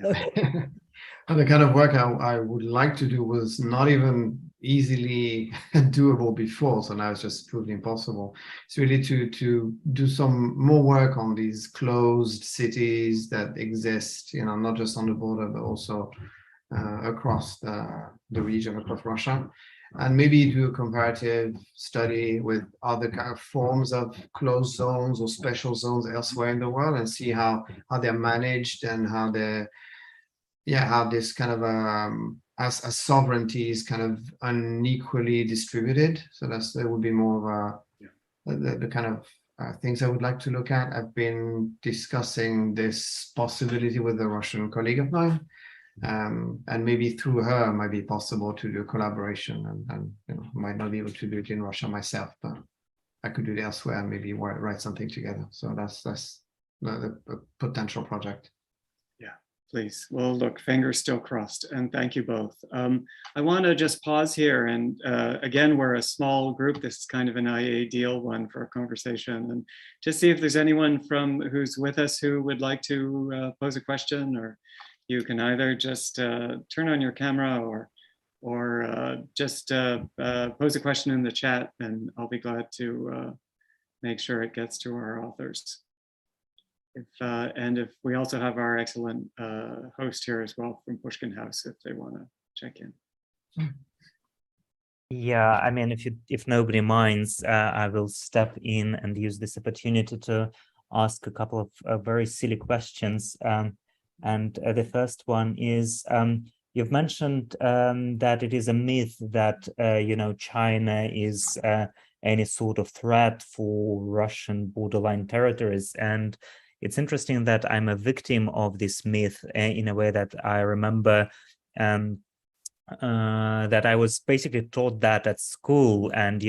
Yeah. And the kind of work I would like to do was not even easily doable before, so now it's just proved impossible. It's really to do some more work on these closed cities that exist, not just on the border, but also across the region, across Russia, and maybe do a comparative study with other kind of forms of closed zones or special zones elsewhere in the world, and see how they're managed, and how this kind of as sovereignty is kind of unequally distributed. So there would be more of the kind of things I would like to look at. I've been discussing this possibility with a Russian colleague of mine, and maybe through her it might be possible to do a collaboration, and might not be able to do it in Russia myself, but I could do it elsewhere and maybe write something together. So that's the potential project. Please. Well, look, fingers still crossed, and thank you both. I want to just pause here, and again, we're a small group. This is kind of an ideal one for a conversation, and just see if there's anyone who's with us who would like to pose a question, or you can either just turn on your camera or just pose a question in the chat, and I'll be glad to make sure it gets to our authors. And if we also have our excellent host here as well from Pushkin House, if they want to check in. Yeah, I mean, if nobody minds, I will step in and use this opportunity to ask a couple of very silly questions. And the first one is, you've mentioned that it is a myth that China is any sort of threat for Russian borderline territories, and it's interesting that I'm a victim of this myth in a way that I remember that I was basically taught that at school, and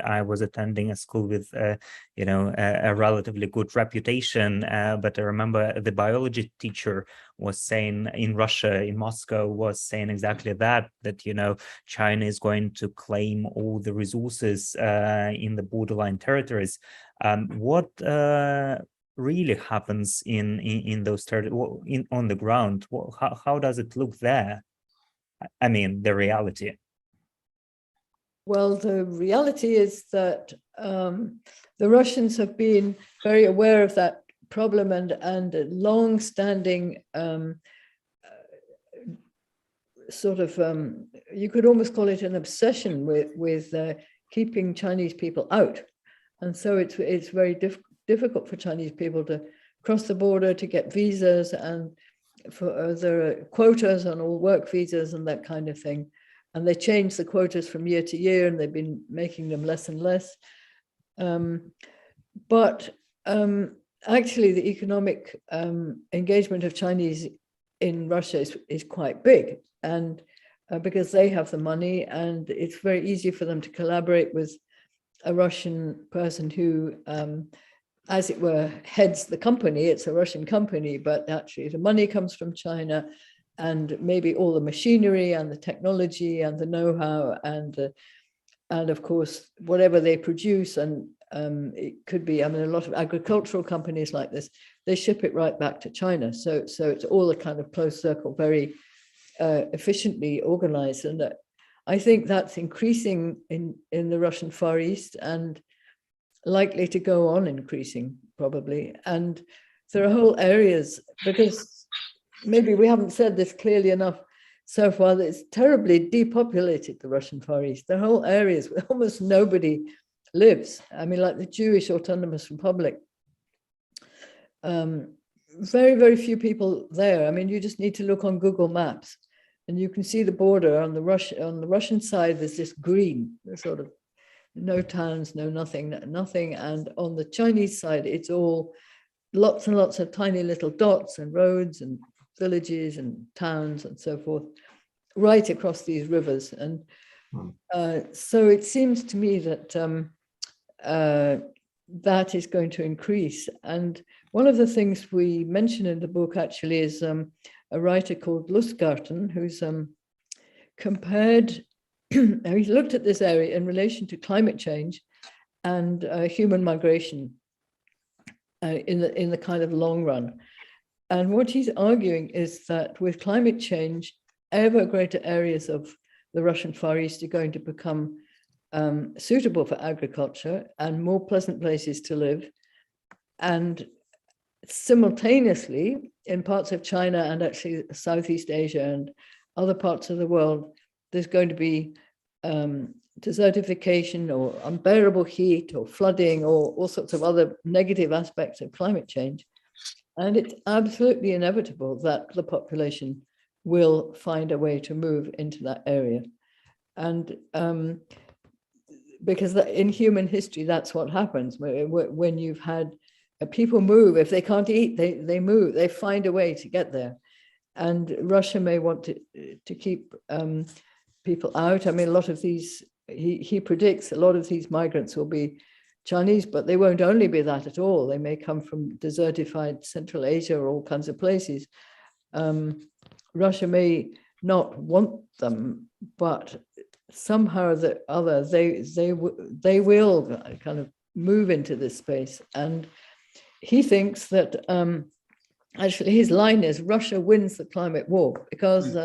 I was attending a school with a relatively good reputation. But I remember the biology teacher was saying in Russia, in Moscow, was saying exactly that China is going to claim all the resources in the borderline territories. What really happens in those territories on the ground? How does it look there? I mean, the reality. Well, the reality is that the Russians have been very aware of that problem, and a long-standing sort of you could almost call it an obsession with keeping Chinese people out, and so it's very difficult for Chinese people to cross the border, to get visas, and there are quotas on all work visas and that kind of thing. And they change the quotas from year to year, and they've been making them less and less. But actually, the economic engagement of Chinese in Russia is quite big, and because they have the money, and it's very easy for them to collaborate with a Russian person who, as it were, heads the company. It's a Russian company, but actually the money comes from China, and maybe all the machinery and the technology and the know-how and of course whatever they produce, and it could be, I mean, a lot of agricultural companies like this, they ship it right back to China. So it's all a kind of closed circle, very efficiently organized, and I think that's increasing in the Russian Far East and likely to go on increasing probably. And there are whole areas, because maybe we haven't said this clearly enough so far, that it's terribly depopulated, the Russian Far East. There are whole areas where almost nobody lives. I mean, like the Jewish Autonomous Republic. Very, very few people there. I mean, you just need to look on Google Maps and you can see the border on the Russian side. There's this green, sort of no towns, no nothing. And on the Chinese side, it's all lots and lots of tiny little dots and roads and villages and towns and so forth, right across these rivers. And so it seems to me that that is going to increase. And one of the things we mention in the book actually is a writer called Lustgarten, who's compared, he's looked at this area in relation to climate change and human migration in the kind of long run. And what he's arguing is that with climate change, ever greater areas of the Russian Far East are going to become suitable for agriculture and more pleasant places to live. And simultaneously, in parts of China and actually Southeast Asia and other parts of the world, there's going to be desertification or unbearable heat or flooding or all sorts of other negative aspects of climate change. And it's absolutely inevitable that the population will find a way to move into that area. And because in human history, that's what happens. When you've had people move, if they can't eat, they move, they find a way to get there. And Russia may want to keep people out. I mean, a lot of these, he predicts a lot of these migrants will be Chinese, but they won't only be that at all. They may come from desertified Central Asia or all kinds of places. Russia may not want them, but somehow or the other, they will kind of move into this space. And he thinks that actually his line is Russia wins the climate war, because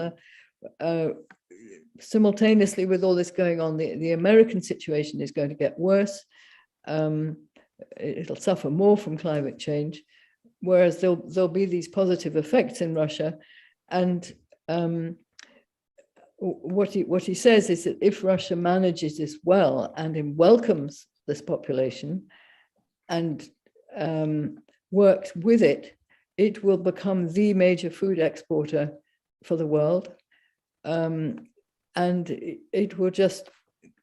simultaneously with all this going on, the American situation is going to get worse. It'll suffer more from climate change, whereas there'll be these positive effects in Russia. And what he says is that if Russia manages this well and welcomes this population and works with it, it will become the major food exporter for the world. And it will just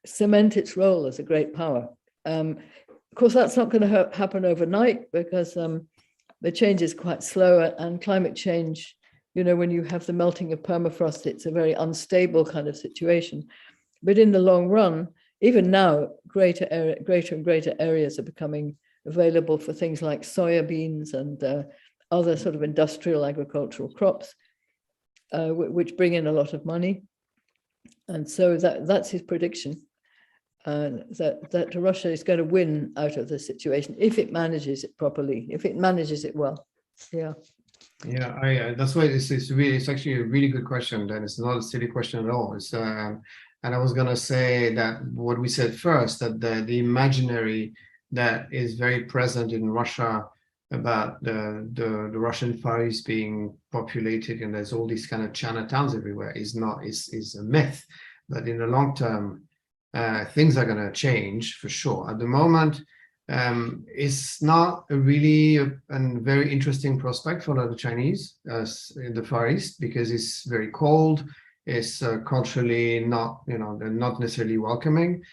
cement its role as a great power. Of course, that's not going to happen overnight, because the change is quite slow, and climate change, you know, when you have the melting of permafrost, it's a very unstable kind of situation. But in the long run, even now, greater and greater areas are becoming available for things like soybeans and other sort of industrial agricultural crops, which bring in a lot of money. And so that's his prediction, that Russia is going to win out of this situation if it manages it properly, if it manages it well. Yeah. Yeah, that's why it's actually a really good question. Then it's not a silly question at all. It's and I was gonna say that what we said first, that the imaginary that is very present in Russia about the Russian Far East being populated and there's all these kind of Chinatowns everywhere is a myth. But in the long term, things are going to change for sure. At the moment, it's not a really and very interesting prospect for the Chinese in the Far East, because it's very cold. It's culturally not, they're not necessarily welcoming.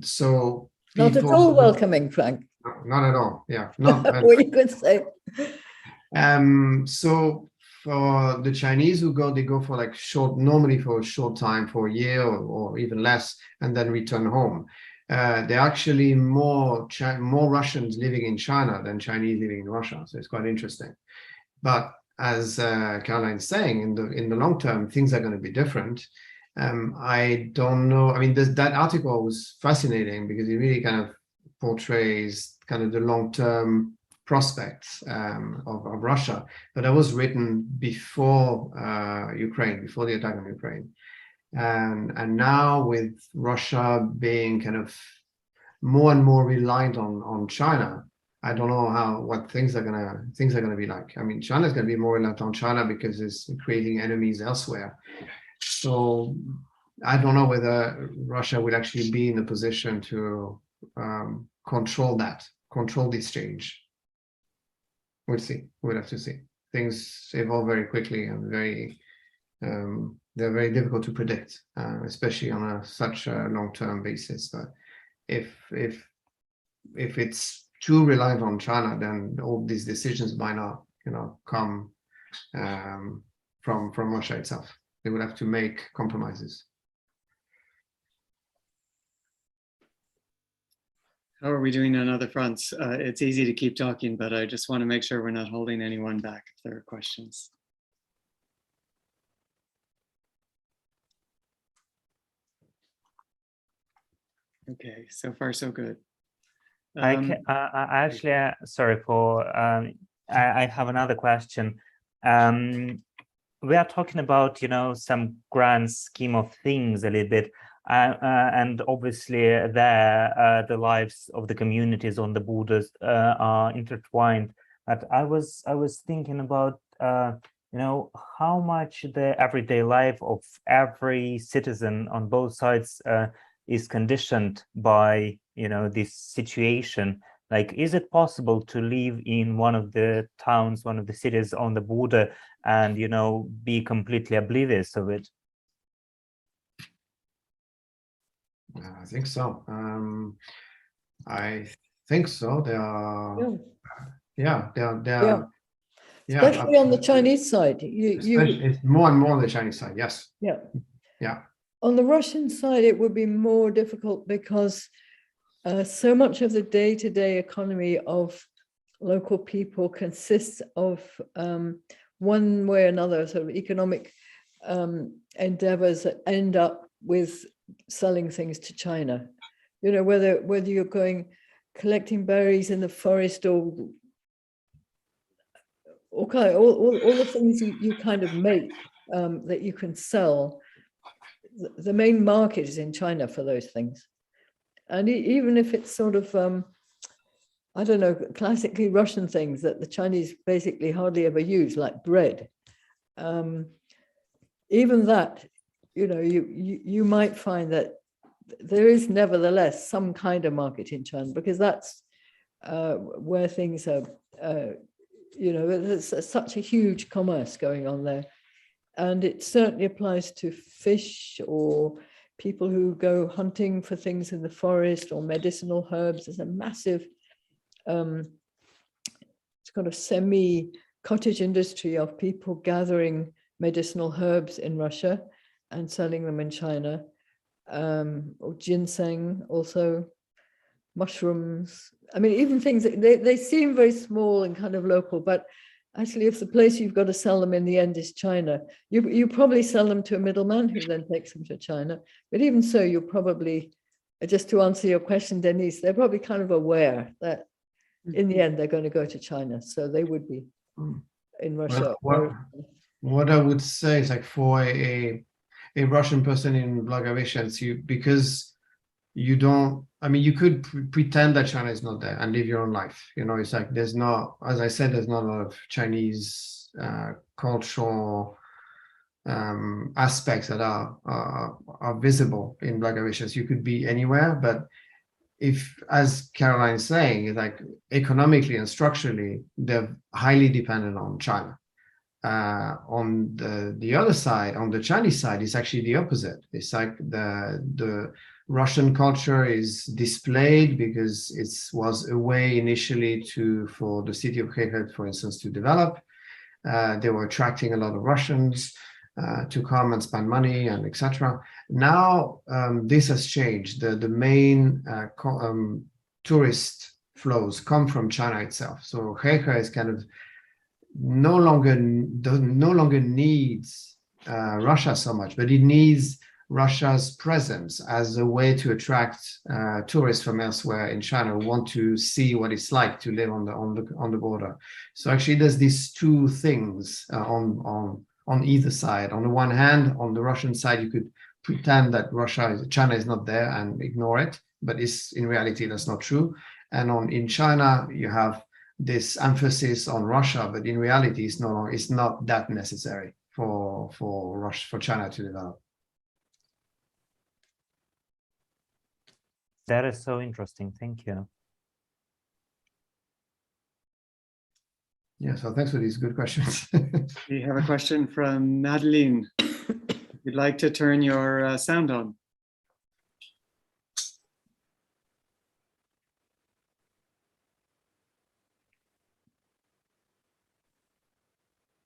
So not at all welcoming, Frank. Not at all. Yeah, not. What you could say. So for the Chinese who go, they go for like normally for a short time, for a year or even less, and then return home. There are actually more Russians living in China than Chinese living in Russia. So it's quite interesting. But as Caroline's saying, in the long term, things are going to be different. I don't know. I mean, that article was fascinating because it really kind of portrays kind of the long-term prospects of Russia. But that was written before Ukraine, before the attack on Ukraine. And now with Russia being kind of more and more reliant on China, I don't know what things are gonna be like. I mean, China's gonna be more reliant on China because it's creating enemies elsewhere. So I don't know whether Russia will actually be in a position to control this change. We'll see. We'll have to see. Things evolve very quickly and they're very difficult to predict, especially on such a long-term basis. But if it's too reliant on China, then all these decisions might not, come from Russia itself. They will have to make compromises. How are we doing on other fronts? It's easy to keep talking, but I just want to make sure we're not holding anyone back if there are questions. Okay, so far so good. I actually, sorry for, I have another question. We are talking about, some grand scheme of things a little bit, and obviously there, the lives of the communities on the borders are intertwined. But I was thinking about, how much the everyday life of every citizen on both sides is conditioned by this situation. Like, is it possible to live in one of the towns, one of the cities on the border and be completely oblivious of it? I think so. I think so. There are, Especially on the Chinese side. It's more and more on the Chinese side. Yes. Yeah. On the Russian side, it would be more difficult because so much of the day-to-day economy of local people consists of one way or another sort of economic endeavors that end up with selling things to China. Whether you're going collecting berries in the forest or all the things you kind of make that you can sell. The main market is in China for those things. And even if it's sort of, I don't know, classically Russian things that the Chinese basically hardly ever use, like bread, even that, you might find that there is nevertheless some kind of market in China, because that's where things are, there's such a huge commerce going on there. And it certainly applies to fish or people who go hunting for things in the forest or medicinal herbs. There's a massive it's kind of semi-cottage industry of people gathering medicinal herbs in Russia and selling them in China, or ginseng, also mushrooms. I mean, even things that they seem very small and kind of local, but actually, if the place you've got to sell them in the end is China, you probably sell them to a middleman who then takes them to China. But even so, you're probably, just to answer your question, Denise, they're probably kind of aware that in the end, they're going to go to China. So they would be in Russia. What I would say is, like, for a Russian person in Blagoveshchensk, because you don't, I mean, you could pretend that China is not there and live your own life. It's like, there's not, as I said, there's not a lot of Chinese cultural aspects that are visible in Blagoveshchensk. You could be anywhere, but if, as Caroline is saying, like, economically and structurally, they're highly dependent on China. On the other side, on the Chinese side, it's actually the opposite. It's like the Russian culture is displayed because it was a way initially for the city of Kherson, for instance, to develop. They were attracting a lot of Russians to come and spend money and etc. Now this has changed. The main tourist flows come from China itself. So Heihe is kind of no longer needs Russia so much, but it needs Russia's presence as a way to attract tourists from elsewhere in China who want to see what it's like to live on the border. So actually, there's these two things on either side. On the one hand, on the Russian side, you could pretend that China is not there and ignore it, but in reality that's not true. And in China, you have this emphasis on Russia, but in reality, it's not that necessary for China to develop. That is so interesting. Thank you. Yeah, so thanks for these good questions. We have a question from Madeline. If you'd like to turn your sound on.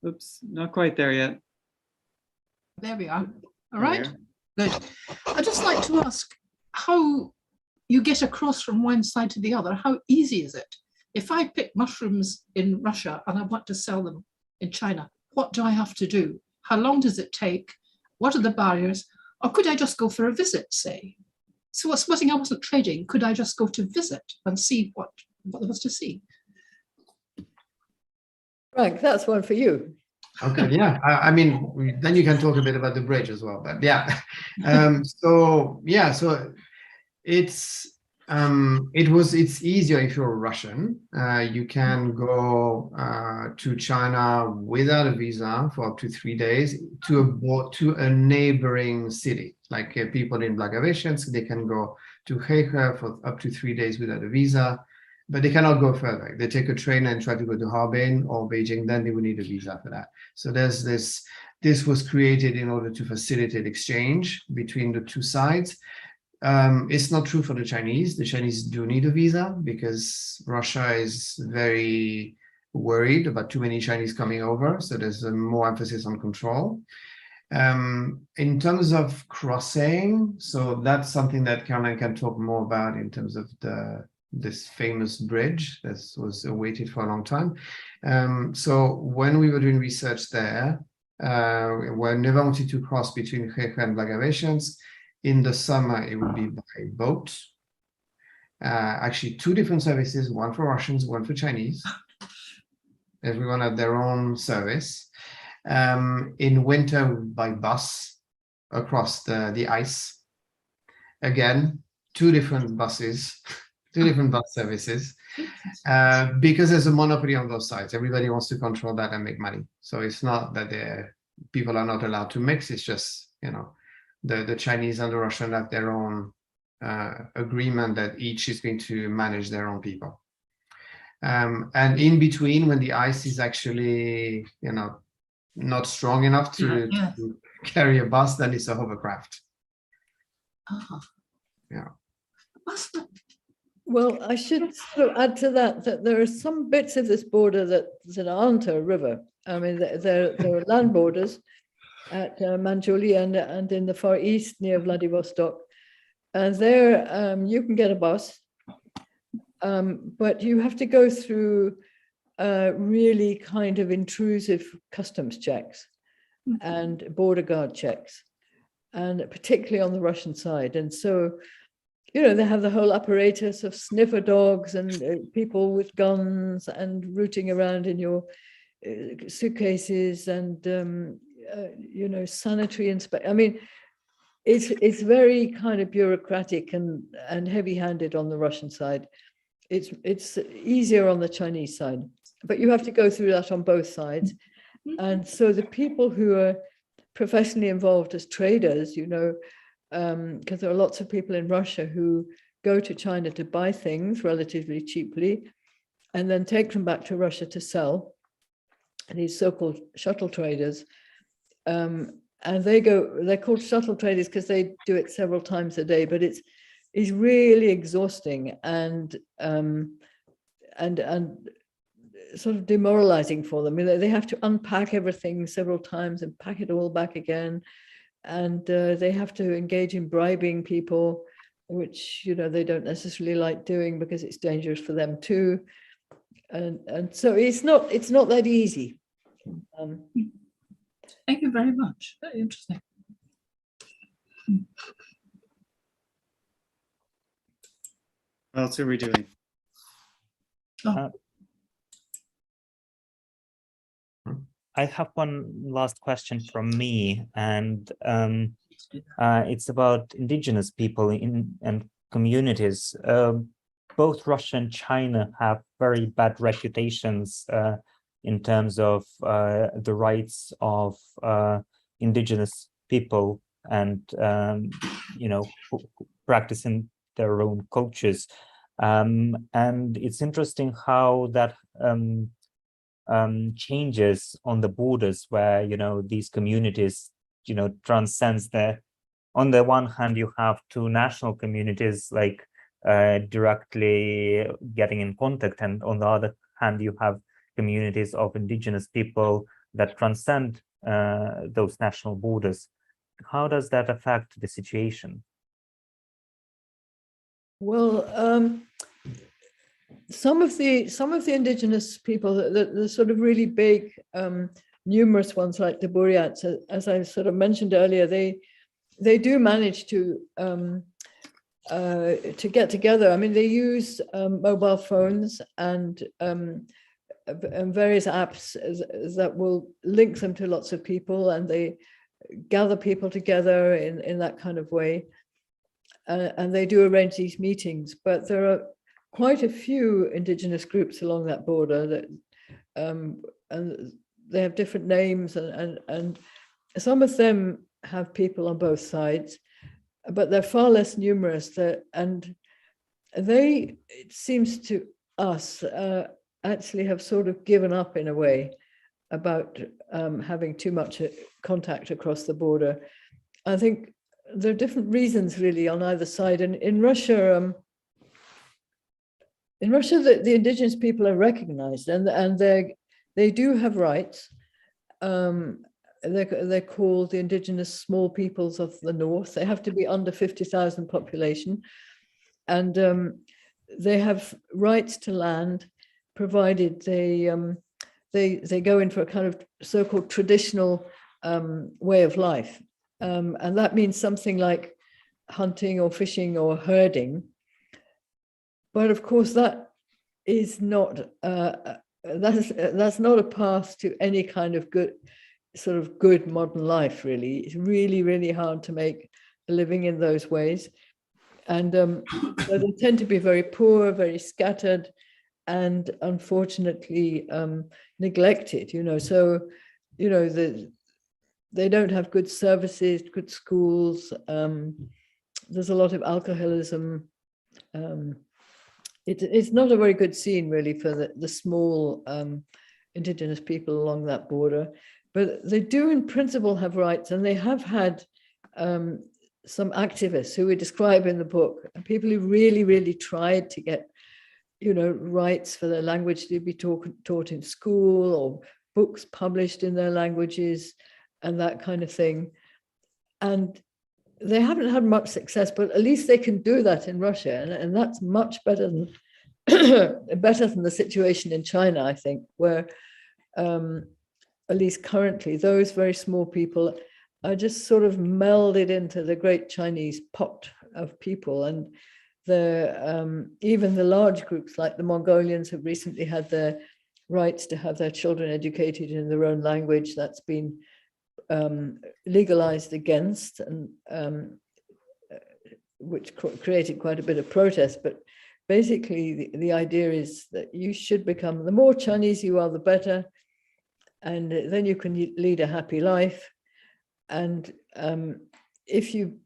Oops, not quite there yet. There we are. All There right, we are. good. I'd just like to ask how you get across from one side to the other. How easy is it? If I pick mushrooms in Russia and I want to sell them in China, what do I have to do? How long does it take? What are the barriers? Or could I just go for a visit, say? So supposing I wasn't trading, could I just go to visit and see what there was to see? Frank, that's one for you. Okay, yeah. I mean, then you can talk a bit about the bridge as well. But yeah, so it's easier if you're a Russian. You can go to China without a visa for up to 3 days to a neighboring city. Like people in Blagoveschensk, they can go to Heihe for up to 3 days without a visa, but they cannot go further. They take a train and try to go to Harbin or Beijing, then they will need a visa for that. So there's this was created in order to facilitate exchange between the two sides. It's not true for the Chinese. The Chinese do need a visa because Russia is very worried about too many Chinese coming over. So there's more emphasis on control. In terms of crossing, so that's something that Caroline can talk more about in terms of this famous bridge that was awaited for a long time. So when we were doing research there, we never wanted to cross between Heihe and Blagoveschensk. In the summer, it would be by boat. Actually, two different services, one for Russians, one for Chinese. Everyone had their own service. In winter, by bus across the ice. Again, two different buses, two different bus services, because there's a monopoly on those sides. Everybody wants to control that and make money. So it's not that people are not allowed to mix. It's just, the Chinese and the Russian have their own agreement that each is going to manage their own people. And in between, when the ice is actually, not strong enough to carry a bus, then it's a hovercraft. Yeah. Well, I should sort of add to that there are some bits of this border that aren't a river. I mean, there are land borders at Manchuria and in the far east near Vladivostok. And there you can get a bus, but you have to go through really kind of intrusive customs checks and border guard checks, and particularly on the Russian side. And so, they have the whole apparatus of sniffer dogs and people with guns and rooting around in your suitcases and, sanitary inspection. I mean, it's very kind of bureaucratic and heavy-handed on the Russian side. It's easier on the Chinese side, but you have to go through that on both sides. And so the people who are professionally involved as traders, because there are lots of people in Russia who go to China to buy things relatively cheaply and then take them back to Russia to sell, and these so-called shuttle traders. And they're called shuttle traders because they do it several times a day, but it's really exhausting and sort of demoralizing for them. They have to unpack everything several times and pack it all back again. And they have to engage in bribing people, which, you know, they don't necessarily like doing because it's dangerous for them too. And so it's not that easy. Thank you very much. Very interesting. What else are we doing? I have one last question from me, and it's about indigenous people and communities. Both Russia and China have very bad reputations in terms of the rights of indigenous people and you know, practicing their own cultures. And it's interesting how that changes on the borders, where, you know, these communities, you know, transcends the, on the one hand you have two national communities like directly getting in contact, and on the other hand you have communities of indigenous people that transcend those national borders. How does that affect the situation? Well, some of the indigenous people, the sort of really big, numerous ones like the Buryats, as I sort of mentioned earlier, they do manage to get together. I mean, they use mobile phones and various apps that will link them to lots of people, and they gather people together in that kind of way. And they do arrange these meetings, but there are quite a few indigenous groups along that border that, and they have different names, and some of them have people on both sides, but they're far less numerous. And they, it seems to us, actually have sort of given up in a way about having too much contact across the border. I think there are different reasons really on either side. And in Russia, the indigenous people are recognized, and they do have rights. They're called the indigenous small peoples of the north. They have to be under 50,000 population, and they have rights to land, provided they go in for a kind of so-called traditional way of life. And that means something like hunting or fishing or herding. But of course, that is not that's not a path to any kind of good modern life. Really, it's really, really hard to make a living in those ways, and so they tend to be very poor, very scattered, and unfortunately neglected. You know, so you know they don't have good services, good schools. There's a lot of alcoholism. It's not a very good scene, really, for the small indigenous people along that border. But they do, in principle, have rights, and they have had some activists who we describe in the book, people who really, really tried to get, you know, rights for their language to be taught in school, or books published in their languages, and that kind of thing. And they haven't had much success, but at least they can do that in Russia, and that's much better than better than the situation in China, I think, where at least currently those very small people are just sort of melded into the great Chinese pot of people. And even the large groups like the Mongolians have recently had their rights to have their children educated in their own language. That's been legalized against, and which created quite a bit of protest. But basically the idea is that you should become, the more Chinese you are, the better, and then you can lead a happy life. And if you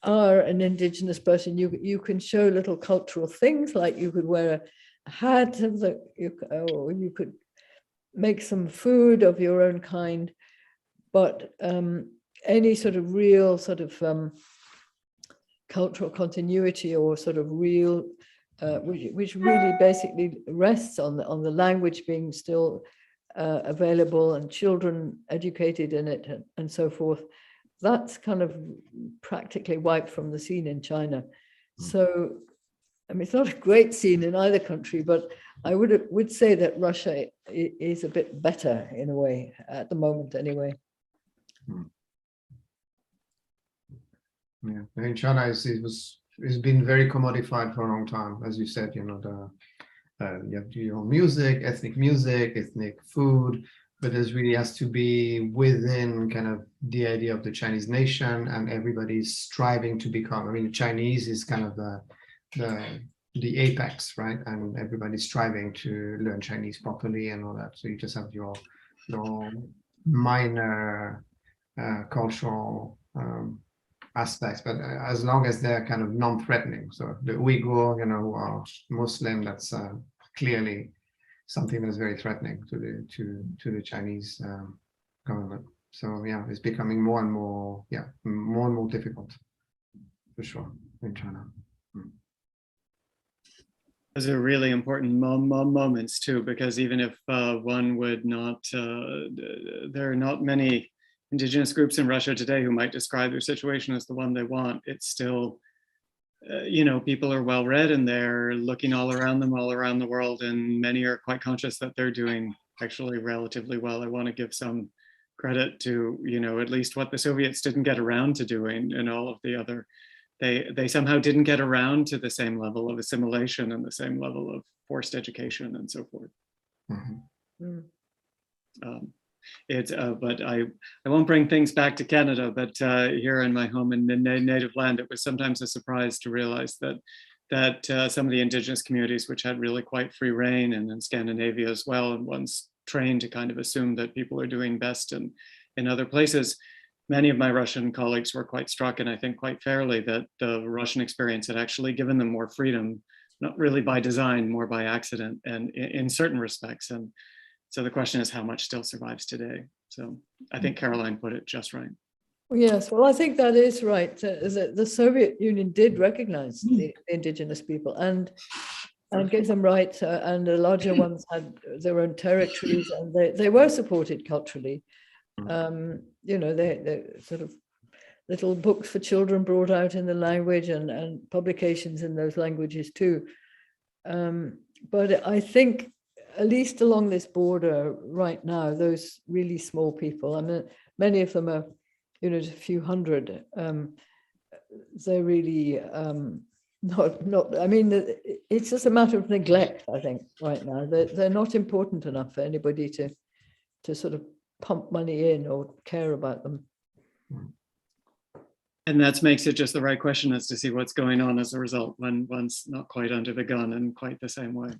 are an indigenous person, you can show little cultural things, like you could wear a hat, or you could make some food of your own kind. But any sort of real sort of cultural continuity, or sort of real which really basically rests on the language being still available and children educated in it and so forth. That's kind of practically wiped from the scene in China. So, I mean, it's not a great scene in either country, but I would say that Russia is a bit better in a way at the moment, anyway. Yeah, in China, it's been very commodified for a long time, as you said. You know, you have your own music, ethnic food, but there really has to be within kind of the idea of the Chinese nation, and everybody's striving to become. I mean, the Chinese is kind of the apex, right? And everybody's striving to learn Chinese properly and all that. So you just have your minor cultural aspects, but as long as they're kind of non-threatening. So the Uyghur, you know, who are Muslim, that's clearly something that's very threatening to the Chinese government. So yeah, it's becoming more and more difficult, for sure, in China. Those are really important moments too, because even if one would not, there are not many indigenous groups in Russia today who might describe their situation as the one they want. It's still, you know, people are well read and they're looking all around them, all around the world, and many are quite conscious that they're doing actually relatively well. I want to give some credit to, you know, at least what the Soviets didn't get around to doing, and all of the other, they somehow didn't get around to the same level of assimilation and the same level of forced education and so forth. Mm-hmm. But I won't bring things back to Canada, but here in my home and native land, it was sometimes a surprise to realize that some of the indigenous communities, which had really quite free reign, and in Scandinavia as well, and one's trained to kind of assume that people are doing best in other places. Many of my Russian colleagues were quite struck, and I think quite fairly, that the Russian experience had actually given them more freedom, not really by design, more by accident, and in certain respects. And so the question is how much still survives today. So I think Caroline put it just right. Yes, well, I think that is right. The Soviet Union did recognize the indigenous people and gave them rights, and the larger ones had their own territories, and they were supported culturally. You know, they sort of little books for children brought out in the language, and publications in those languages too. But I think, at least along this border right now, those really small people, I mean, many of them are, you know, just a few hundred, they're really not, I mean, it's just a matter of neglect, I think, right now. They're not important enough for anybody to sort of pump money in or care about them. And that makes it just the right question as to see what's going on as a result when one's not quite under the gun in quite the same way.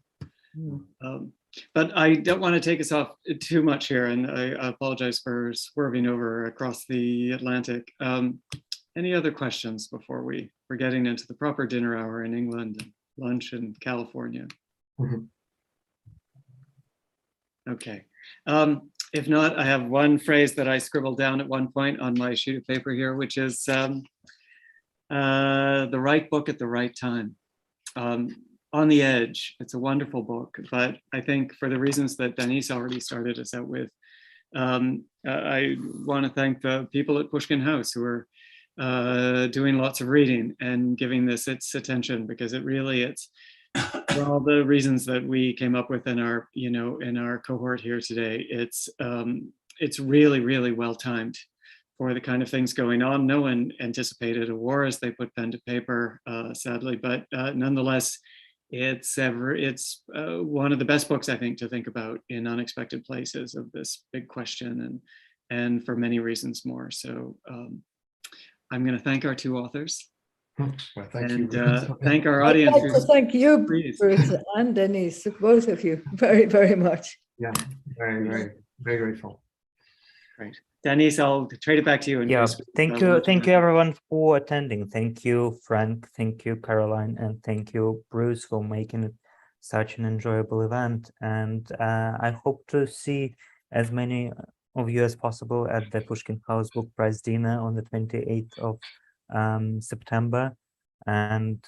But I don't want to take us off too much here, and I apologize for swerving over across the Atlantic. Any other questions before we're getting into the proper dinner hour in England and lunch in California? Okay. If not, I have one phrase that I scribbled down at one point on my sheet of paper here, which is the right book at the right time. On the Edge, it's a wonderful book, but I think for the reasons that Denise already started us out with, I want to thank the people at Pushkin House who are doing lots of reading and giving this its attention, because it's for all the reasons that we came up with in our, you know, in our cohort here today. It's really, really well timed for the kind of things going on. No one anticipated a war as they put pen to paper, sadly, but nonetheless, it's one of the best books, I think, to think about in unexpected places of this big question, and for many reasons more. So I'm going to thank our two authors. Well, thank and you. Thank our I'd audience. like to thank you, Bruce and Denise, both of you, very, very much. Yeah, very, very, very grateful. Great. Denise, I'll trade it back to you. And Yeah, Bruce, thank you everyone for attending. Thank you, Frank. Thank you, Caroline, and thank you, Bruce, for making it such an enjoyable event. And I hope to see as many of you as possible at the Pushkin House Book Prize dinner on the 28th of September. And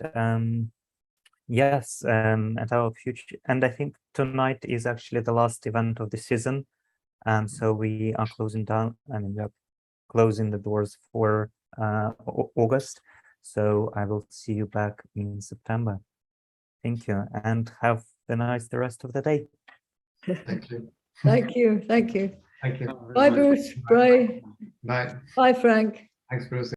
Yes, at our future, and I think tonight is actually the last event of the season, and so we are closing down. I mean, we are closing the doors for August. So I will see you back in September. Thank you, and have a nice the rest of the day. Thank you. Thank you. Thank you. Thank you. Bye, Bruce. Bye. Bye. Bye, Frank. Thanks, Bruce.